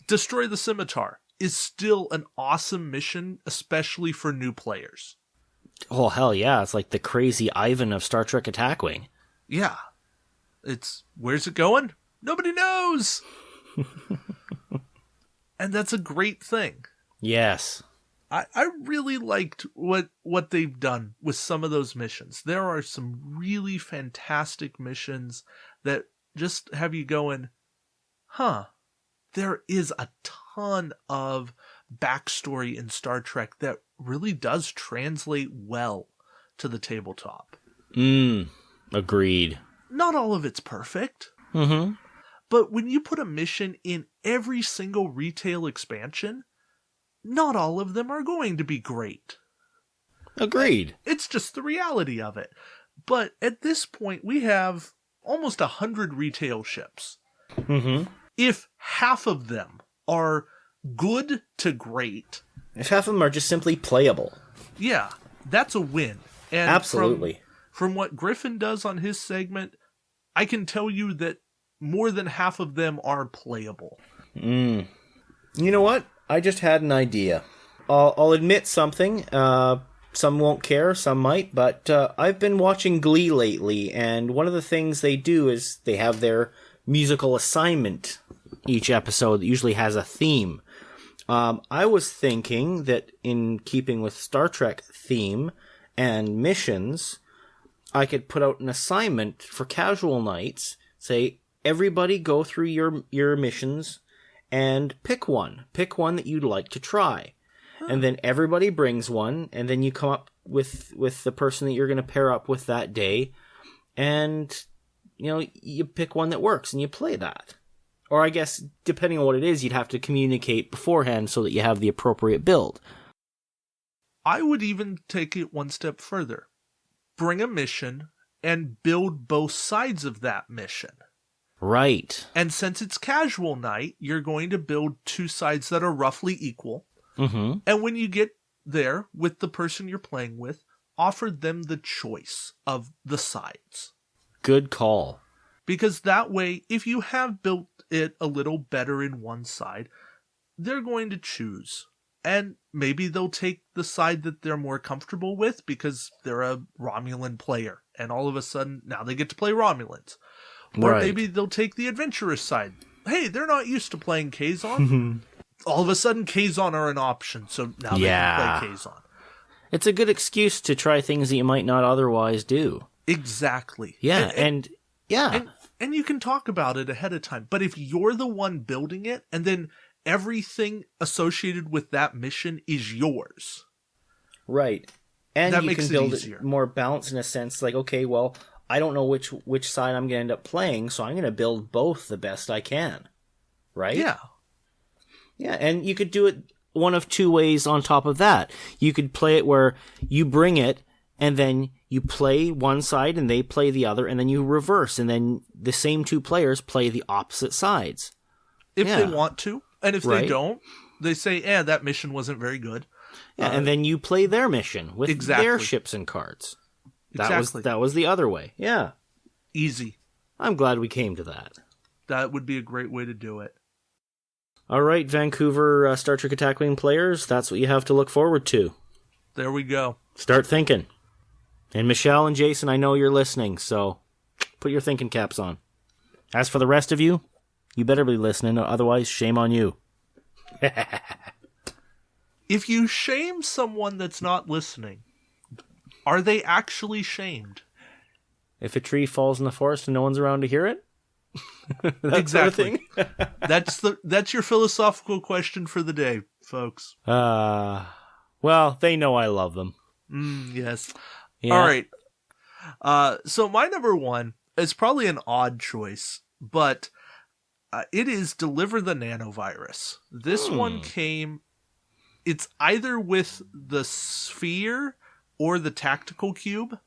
Destroy the Scimitar is still an awesome mission, especially for new players. Oh hell yeah, it's like the crazy Ivan of Star Trek Attack Wing. Yeah. It's, where's it going? Nobody knows! And that's a great thing. Yes. I really liked what they've done with some of those missions. There are some really fantastic missions that just have you going, huh, there is a ton of backstory in Star Trek that really does translate well to the tabletop. Agreed. Not all of it's perfect. But when you put a mission in every single retail expansion, not all of them are going to be great. Agreed. It's just the reality of it. But at this point, we have almost 100 retail ships. Mm-hmm. If half of them are good to great... If half of them are just simply playable. Yeah, that's a win. And absolutely. From what Griffin does on his segment, I can tell you that more than half of them are playable. You know what? I just had an idea. I'll admit something. Some won't care, some might, but I've been watching Glee lately, and one of the things they do is they have their musical assignment each episode that usually has a theme. I was thinking that in keeping with Star Trek theme and missions, I could put out an assignment for casual nights, say, everybody go through your missions and pick one that you'd like to try. And then everybody brings one, and then you come up with the person that you're going to pair up with that day, and, you pick one that works, and you play that. Or I guess, depending on what it is, you'd have to communicate beforehand so that you have the appropriate build. I would even take it one step further. Bring a mission, and build both sides of that mission. Right. And since it's casual night, you're going to build two sides that are roughly equal. Mm-hmm. And when you get there with the person you're playing with, offer them the choice of the sides. Good call. Because that way, if you have built it a little better in one side, they're going to choose. And maybe they'll take the side that they're more comfortable with because they're a Romulan player. And all of a sudden, now they get to play Romulans. Or maybe they'll take the adventurous side. Hey, they're not used to playing Kazon. All of a sudden, Kazon are an option, so now they can play Kazon. It's a good excuse to try things that you might not otherwise do. Exactly. Yeah, and you can talk about it ahead of time. But if you're the one building it, and then everything associated with that mission is yours. Right. And that you makes can build it easier. More balanced in a sense, like, okay, well, I don't know which side I'm going to end up playing, so I'm going to build both the best I can. Right? Yeah. Yeah, and you could do it one of two ways on top of that. You could play it where you bring it, and then you play one side and they play the other, and then you reverse, and then the same two players play the opposite sides. If they want to. And if they don't, they say, that mission wasn't very good. Yeah, and then you play their mission with their ships and cards. That was the other way. Yeah. Easy. I'm glad we came to that. That would be a great way to do it. All right, Vancouver Star Trek Attack Wing players, that's what you have to look forward to. There we go. Start thinking. And Michelle and Jason, I know you're listening, so put your thinking caps on. As for the rest of you, you better be listening, otherwise shame on you. If you shame someone that's not listening, are they actually shamed? If a tree falls in the forest and no one's around to hear it? Exactly. That's your philosophical question for the day, folks. Well, they know I love them. Yes. Yeah. All right. So my number one is probably an odd choice, but it is Deliver the Nanovirus. This one came... It's either with the Sphere or the Tactical Cube.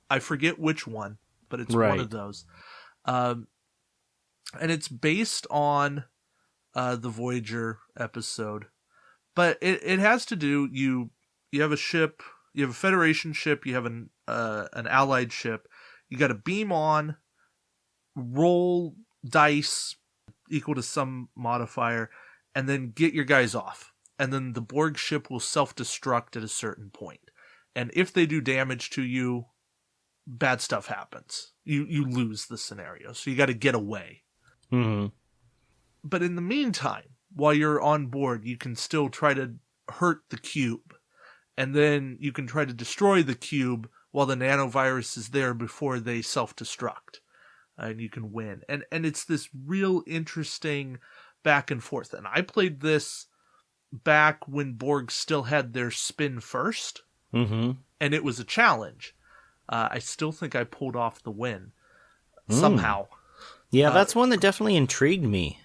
I forget which one, but it's one of those. And it's based on the Voyager episode. But it has to do, you have a ship, you have a Federation ship, you have an Allied ship. You got to beam on, roll dice equal to some modifier, and then get your guys off. And then the Borg ship will self-destruct at a certain point. And if they do damage to you, bad stuff happens. You lose the scenario. So you got to get away. Mm-hmm. But in the meantime, while you're on board, you can still try to hurt the cube. And then you can try to destroy the cube while the nanovirus is there before they self-destruct. And you can win. And it's this real interesting back and forth. And I played this back when Borg still had their spin first. Mm-hmm. And it was a challenge. I still think I pulled off the win. Somehow. Yeah, that's one that definitely intrigued me.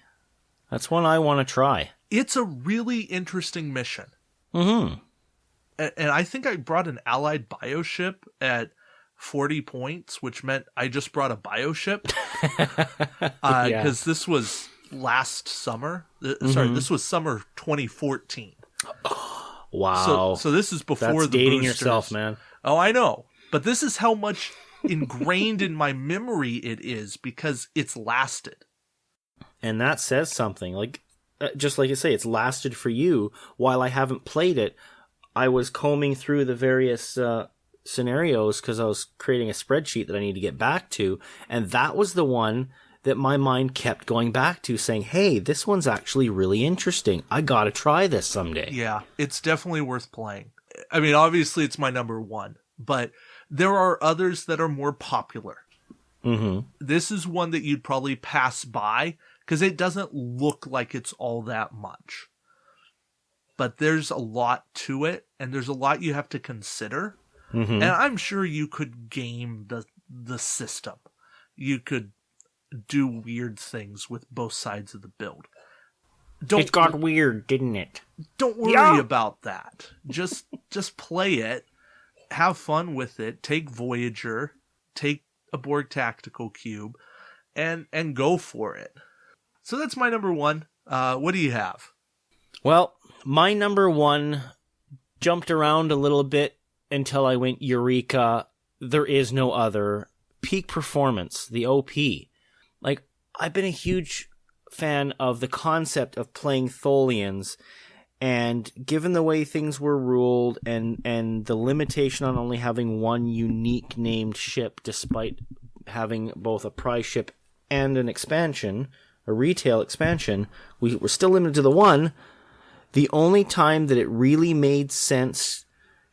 That's one I want to try. It's a really interesting mission. Mm-hmm. And I think I brought an allied bioship at 40 points, which meant I just brought a bioship. Because this was last summer. Sorry, this was summer 2014. Wow. So this is before That's the dating boosters. yourself, man. Oh, I know. But this is how much ingrained in my memory it is because it's lasted. And that says something. Like, just like you say, it's lasted for you. While I haven't played it, I was combing through the various scenarios because I was creating a spreadsheet that I need to get back to. And that was the one that my mind kept going back to, saying, hey, this one's actually really interesting. I gotta try this someday. Yeah, it's definitely worth playing. I mean, obviously it's my number one, but there are others that are more popular. Mm-hmm. This is one that you'd probably pass by because it doesn't look like it's all that much. But there's a lot to it, and there's a lot you have to consider. Mm-hmm. And I'm sure you could game the system. You could do weird things with both sides of the build. It got weird, didn't it? Don't worry about that. Just play it, have fun with it, take Voyager, take a Borg Tactical Cube, and go for it. So that's my number one. What do you have? Well, my number one jumped around a little bit until I went Eureka. There is no other. Peak Performance, the OP. Like, I've been a huge fan of the concept of playing Tholians, and given the way things were ruled and the limitation on only having one unique named ship, despite having both a prize ship and an expansion, a retail expansion, we were still limited to the one. The only time that it really made sense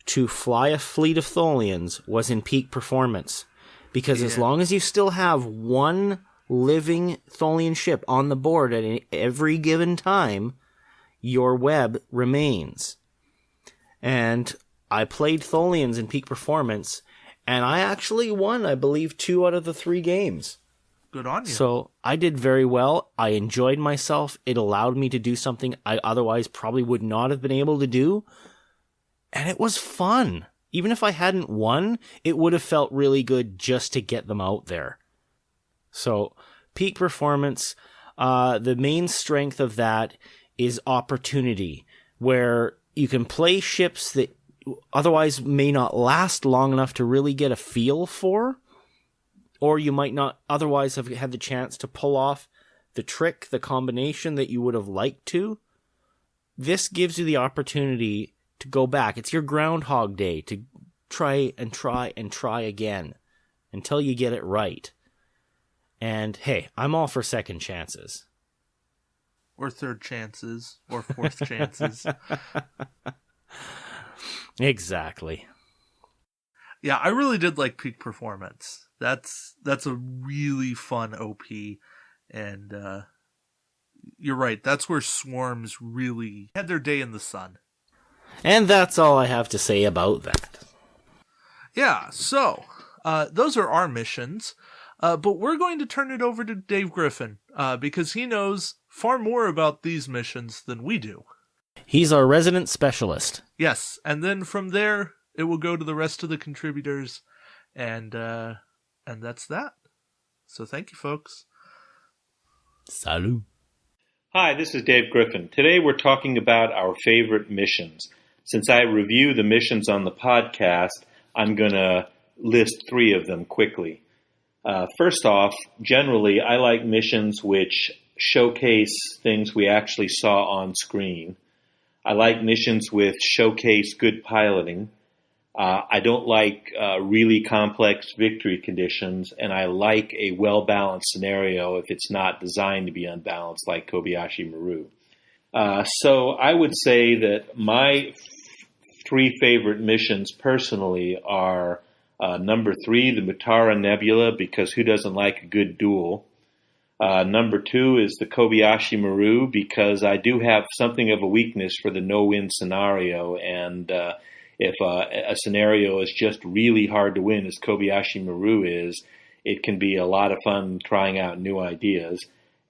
to fly a fleet of Tholians was in Peak Performance. Because as long as you still have one living Tholian ship on the board at every given time, your web remains. And I played Tholians in Peak Performance, and I actually won, I believe, 2 out of the 3 games. Good on you. So I did very well. I enjoyed myself. It allowed me to do something I otherwise probably would not have been able to do. And it was fun. Even if I hadn't won, it would have felt really good just to get them out there. So, Peak Performance, the main strength of that is opportunity, where you can play ships that otherwise may not last long enough to really get a feel for, or you might not otherwise have had the chance to pull off the trick, the combination that you would have liked to. This gives you the opportunity to go back. It's your Groundhog Day to try and try and try again until you get it right. And hey, I'm all for second chances. Or third chances, or fourth chances. Exactly. Yeah, I really did like Peak Performance. That's a really fun OP, and you're right. That's where Swarms really had their day in the sun. And that's all I have to say about that. Yeah, so those are our missions, but we're going to turn it over to Dave Griffin because he knows far more about these missions than we do. He's our resident specialist. Yes, and then from there, it will go to the rest of the contributors, and that's that. So thank you, folks. Salut. Hi, this is Dave Griffin. Today we're talking about our favorite missions. Since I review the missions on the podcast, I'm going to list 3 of them quickly. First off, generally, I like missions which showcase things we actually saw on screen. I like missions with showcase good piloting. I don't like really complex victory conditions, and I like a well-balanced scenario if it's not designed to be unbalanced, like Kobayashi Maru. So I would say that my 3 favorite missions personally are number 3, the Mutara Nebula, because who doesn't like a good duel? Number 2 is the Kobayashi Maru, because I do have something of a weakness for the no-win scenario, and if a scenario is just really hard to win, as Kobayashi Maru is, it can be a lot of fun trying out new ideas.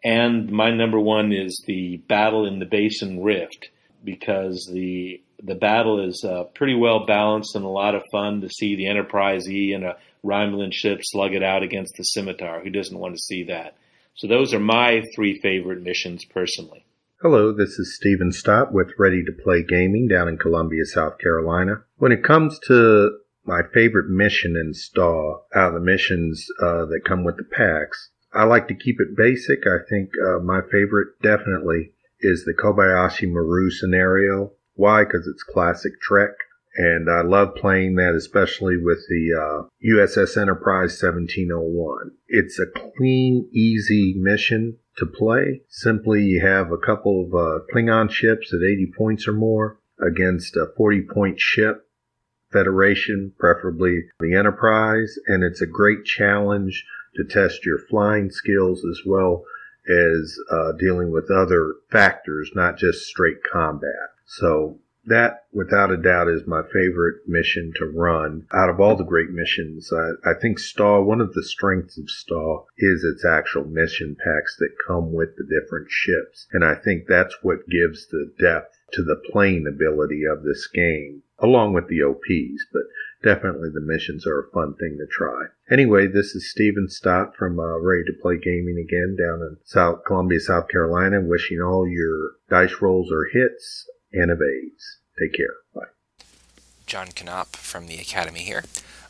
And my number 1 is the Battle in the Basin Rift, because the The battle is pretty well balanced and a lot of fun to see the Enterprise E and a Romulan ship slug it out against the Scimitar. Who doesn't want to see that? So those are my 3 favorite missions personally. Hello, this is Steven Stott with Ready to Play Gaming down in Columbia, South Carolina. When it comes to my favorite mission in STAW, out of the missions that come with the packs, I like to keep it basic. I think my favorite definitely is the Kobayashi Maru scenario. Why? Because it's classic Trek. And I love playing that, especially with the USS Enterprise 1701. It's a clean, easy mission to play. Simply, you have a couple of Klingon ships at 80 points or more against a 40-point ship, Federation, preferably the Enterprise. And it's a great challenge to test your flying skills as well as dealing with other factors, not just straight combat. So that, without a doubt, is my favorite mission to run. Out of all the great missions, I think STAW, one of the strengths of STAW is its actual mission packs that come with the different ships. And I think that's what gives the depth to the playing ability of this game, along with the OPs. But definitely the missions are a fun thing to try. Anyway, this is Steven Stott from Ready to Play Gaming again down in Columbia, South Carolina, wishing all your dice rolls are hits and evades. Take care. Bye. John Knopp from the Academy here.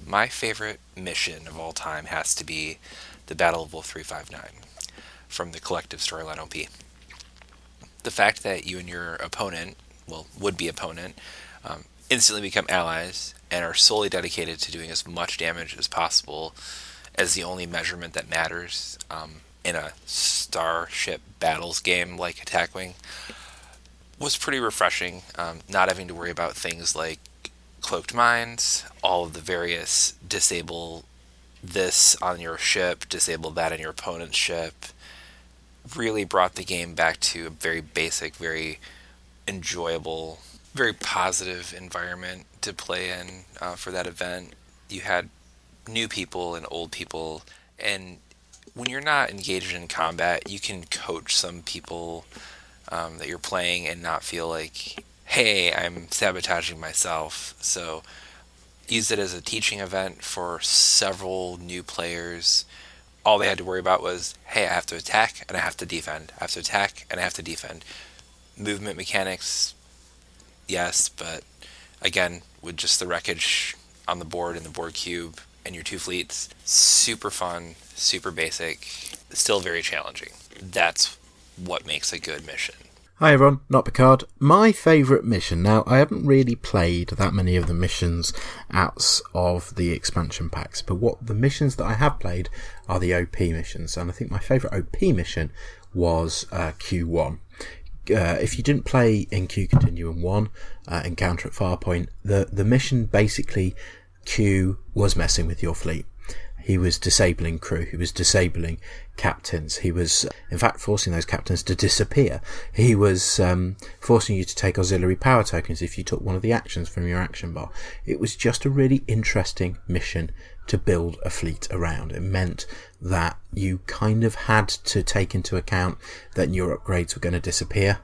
My favorite mission of all time has to be the Battle of Wolf 359 from the Collective Storyline OP. The fact that you and your opponent, well, would-be opponent, instantly become allies and are solely dedicated to doing as much damage as possible as the only measurement that matters in a starship battles game like Attack Wing was pretty refreshing, not having to worry about things like cloaked mines, all of the various disable this on your ship, disable that on your opponent's ship. Really brought the game back to a very basic, very enjoyable, very positive environment to play in for that event. You had new people and old people, and when you're not engaged in combat, you can coach some people that you're playing and not feel like, hey, I'm sabotaging myself. So used it as a teaching event for several new players. All they had to worry about was, hey, I have to attack and I have to defend. I have to attack and I have to defend. Movement mechanics, yes, but again, with just the wreckage on the board and the board cube and your 2 fleets, super fun, super basic, still very challenging. That's what makes a good mission. Hi everyone, not Picard. My favourite mission, now I haven't really played that many of the missions out of the expansion packs, but what the missions that I have played are the OP missions, and I think my favourite OP mission was Q1. If you didn't play in Q Continuum 1, Encounter at Farpoint, the mission basically, Q was messing with your fleet. He was disabling crew, he was disabling captains, he was in fact forcing those captains to disappear. He was forcing you to take auxiliary power tokens if you took one of the actions from your action bar. It was just a really interesting mission to build a fleet around. It meant that you kind of had to take into account that your upgrades were going to disappear,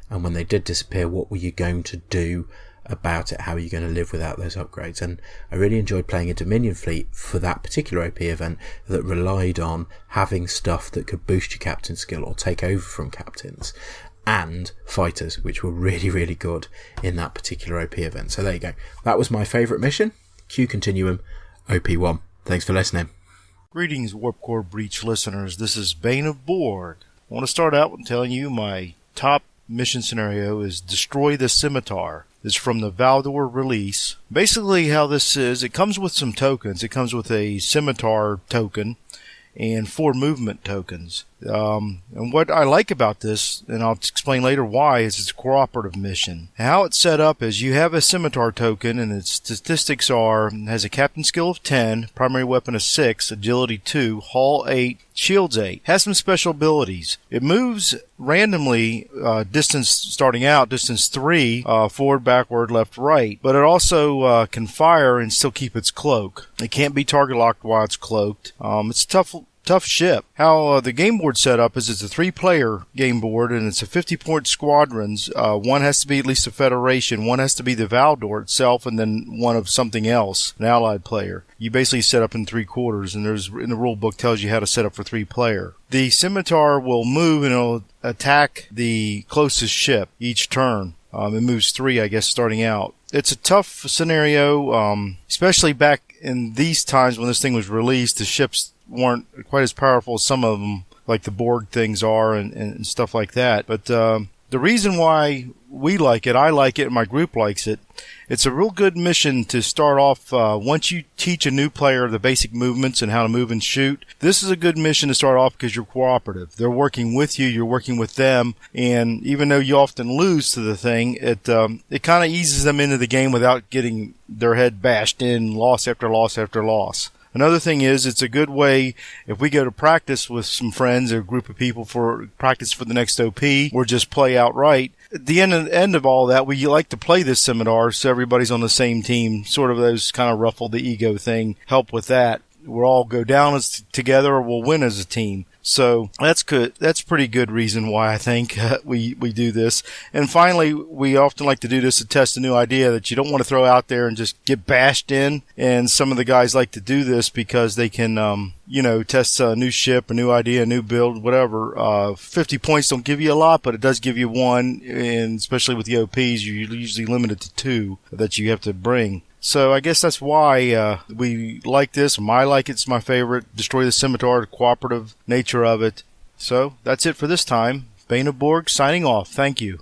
and when they did disappear, what were you going to do about it? How are you going to live without those upgrades? And I really enjoyed playing a Dominion fleet for that particular OP event that relied on having stuff that could boost your captain skill or take over from captains, and fighters, which were really, really good in that particular OP event. So there you go. That was my favourite mission, Q Continuum OP1. Thanks for listening. Greetings, Warp Core Breach listeners. This is Bane of Borg. I want to start out with telling you my top mission scenario is Destroy the Scimitar. It's from the Valdor release. Basically how this is, it comes with some tokens. It comes with a Scimitar token and 4 movement tokens. And what I like about this, and I'll explain later why, is it's a cooperative mission. How it's set up is you have a Scimitar token, and its statistics are, has a captain skill of 10, primary weapon of 6, agility 2, hull 8, shields 8. Has some special abilities. It moves randomly, distance starting out, distance 3, forward, backward, left, right. But it also can fire and still keep its cloak. It can't be target locked while it's cloaked. It's a tough ship. How the game board set up is it's a 3-player game board, and it's a 50-point squadrons. One has to be at least a Federation, one has to be the Valdor itself, and then one of something else, an allied player. You basically set up in 3 quarters, and there's in the rule book tells you how to set up for 3-player. The scimitar will move and it'll attack the closest ship each turn. It moves 3, I guess, starting out. It's a tough scenario, especially back in these times when this thing was released. The ships weren't quite as powerful as some of them, like the Borg things are and stuff like that. But the reason why we like it, I like it, and my group likes it, it's a real good mission to start off. Once you teach a new player the basic movements and how to move and shoot, this is a good mission to start off because you're cooperative. They're working with you, you're working with them, and even though you often lose to the thing, it kind of eases them into the game without getting their head bashed in loss after loss after loss. Another thing is, it's a good way if we go to practice with some friends or a group of people for practice for the next OP, or just play outright. At the end of all that, we like to play this scimitar so everybody's on the same team. Sort of those kind of ruffle the ego thing help with that. We'll all go down as together, or we'll win as a team. So that's good. That's a pretty good reason why I think we do this. And finally, we often like to do this to test a new idea that you don't want to throw out there and just get bashed in. And some of the guys like to do this because they can, test a new ship, a new idea, a new build, whatever. 50 points don't give you a lot, but it does give you 1. And especially with the OPs, you're usually limited to 2 that you have to bring. So I guess that's why we like this. I like it. It's my favorite. Destroy the Scimitar, the cooperative nature of it. So that's it for this time. Bane of Borg signing off. Thank you.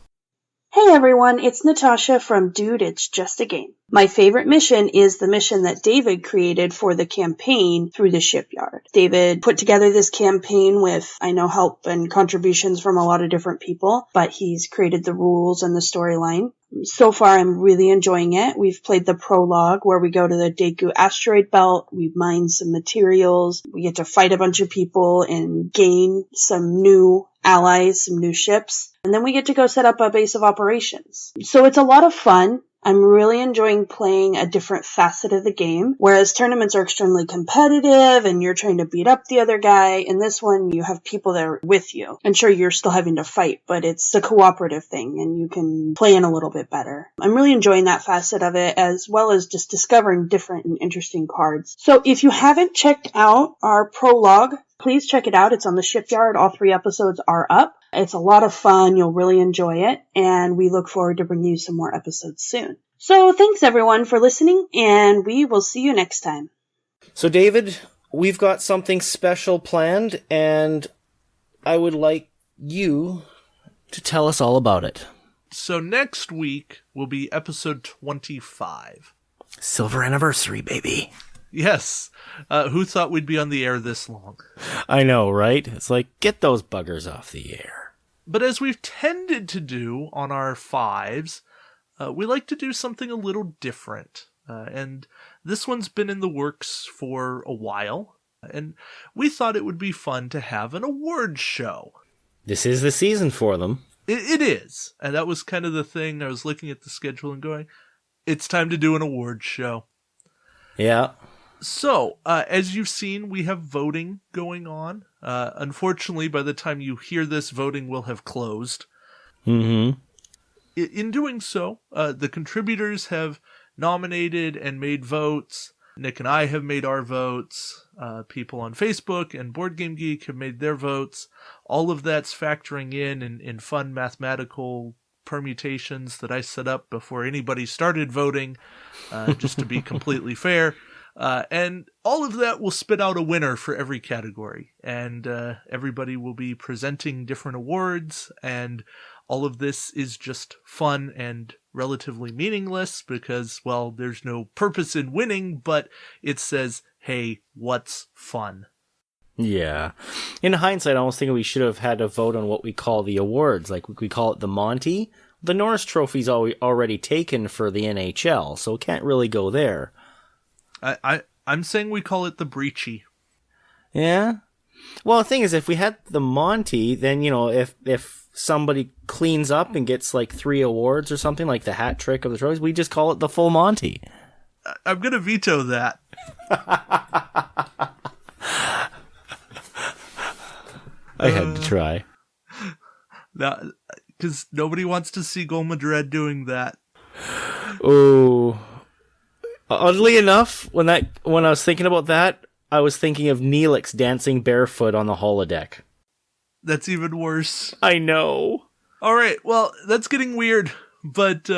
Hey everyone, it's Natasha from Dude, It's Just a Game. My favorite mission is the mission that David created for the campaign through the shipyard. David put together this campaign with, I know, help and contributions from a lot of different people, but he's created the rules and the storyline. So far, I'm really enjoying it. We've played the prologue where we go to the Daegu asteroid belt, we mine some materials, we get to fight a bunch of people and gain some new allies, some new ships, and then we get to go set up a base of operations. So it's a lot of fun. I'm really enjoying playing a different facet of the game, whereas tournaments are extremely competitive and you're trying to beat up the other guy. In this one, you have people that are with you. And sure, you're still having to fight, but it's a cooperative thing and you can play in a little bit better. I'm really enjoying that facet of it, as well as just discovering different and interesting cards. So if you haven't checked out our prologue, please check it out. It's on the Shipyard. All 3 episodes are up. It's a lot of fun. You'll really enjoy it. And we look forward to bringing you some more episodes soon. So thanks everyone for listening, and we will see you next time. So David, we've got something special planned, and I would like you to tell us all about it. So next week will be episode 25. Silver anniversary, baby. Yes. Who thought we'd be on the air this long? I know, right? It's like, get those buggers off the air. But as we've tended to do on our 5s, we like to do something a little different. And this one's been in the works for a while. And we thought it would be fun to have an awards show. This is the season for them. It is. And that was kind of the thing. I was looking at the schedule and going, it's time to do an awards show. Yeah. So, as you've seen, we have voting going on. Unfortunately, by the time you hear this, voting will have closed. Mm-hmm. In doing so, the contributors have nominated and made votes. Nick and I have made our votes. People on Facebook and Board Game Geek have made their votes. All of that's factoring in fun mathematical permutations that I set up before anybody started voting, just to be completely fair. And all of that will spit out a winner for every category. And everybody will be presenting different awards, and all of this is just fun and relatively meaningless because, well, there's no purpose in winning, but it says, hey, what's fun? Yeah. In hindsight, I almost think we should have had a vote on what we call the awards. Like, we call it the Monty. The Norris Trophy's already taken for the NHL, so it can't really go there. I'm saying we call it the Breachy. Yeah? Well, the thing is, if we had the Monty, then, if somebody cleans up and gets like 3 awards or something, like the hat trick of the trophies, we just call it the full Monty. I'm going to veto that. I had to try. Because nobody wants to see Golma Dread doing that. Oh, oddly enough, when I was thinking about that, I was thinking of Neelix dancing barefoot on the holodeck. That's even worse. I know. All right, well, that's getting weird, but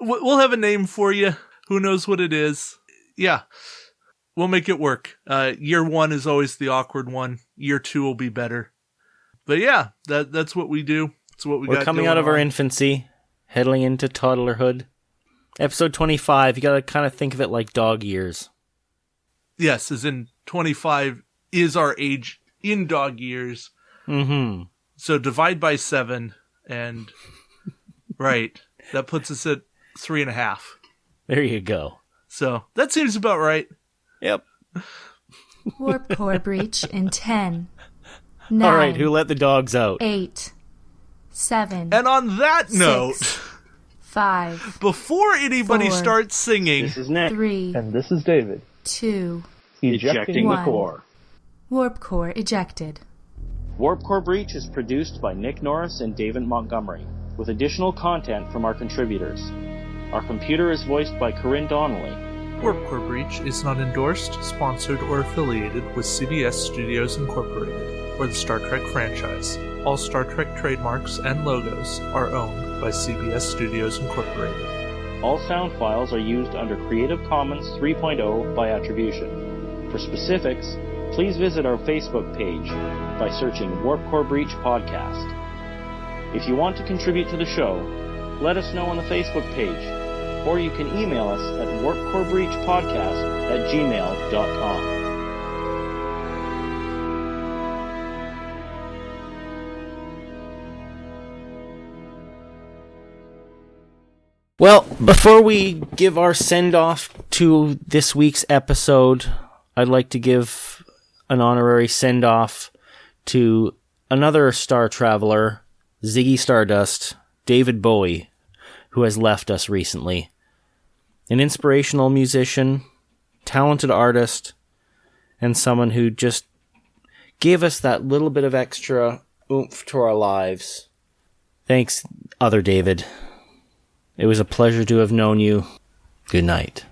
we'll have a name for you. Who knows what it is? Yeah, we'll make it work. Year 1 is always the awkward one. Year 2 will be better. But yeah, that's what we do. It's what We're coming out of our infancy, heading into toddlerhood. Episode 25, you gotta kind of think of it like dog years. Yes, as in 25 is our age in dog years. Mm-hmm. So divide by 7, and right, that puts us at 3.5. There you go. So that seems about right. Yep. Warp core breach in 10, 9. All right, who let the dogs out? 8, 7. And on that 6, note, 5. Before anybody 4, starts singing, this is Nick. 3. And this is David. 2. Ejecting the 1. core. Warp core ejected. Warp Core Breach is produced by Nick Norris and David Montgomery, with additional content from our contributors. Our computer is voiced by Corinne Donnelly. Warp Core Breach is not endorsed, sponsored, or affiliated with CBS Studios Incorporated or the Star Trek franchise. All Star Trek trademarks and logos are owned by CBS Studios Incorporated. All sound files are used under Creative Commons 3.0 by attribution. For specifics, please visit our Facebook page by searching Warp Core Breach Podcast. If you want to contribute to the show, let us know on the Facebook page, or you can email us at warpcorebreachpodcast@gmail.com. Well, before we give our send-off to this week's episode, I'd like to give an honorary send-off to another star traveler, Ziggy Stardust, David Bowie, who has left us recently. An inspirational musician, talented artist, and someone who just gave us that little bit of extra oomph to our lives. Thanks, other David. It was a pleasure to have known you. Good night.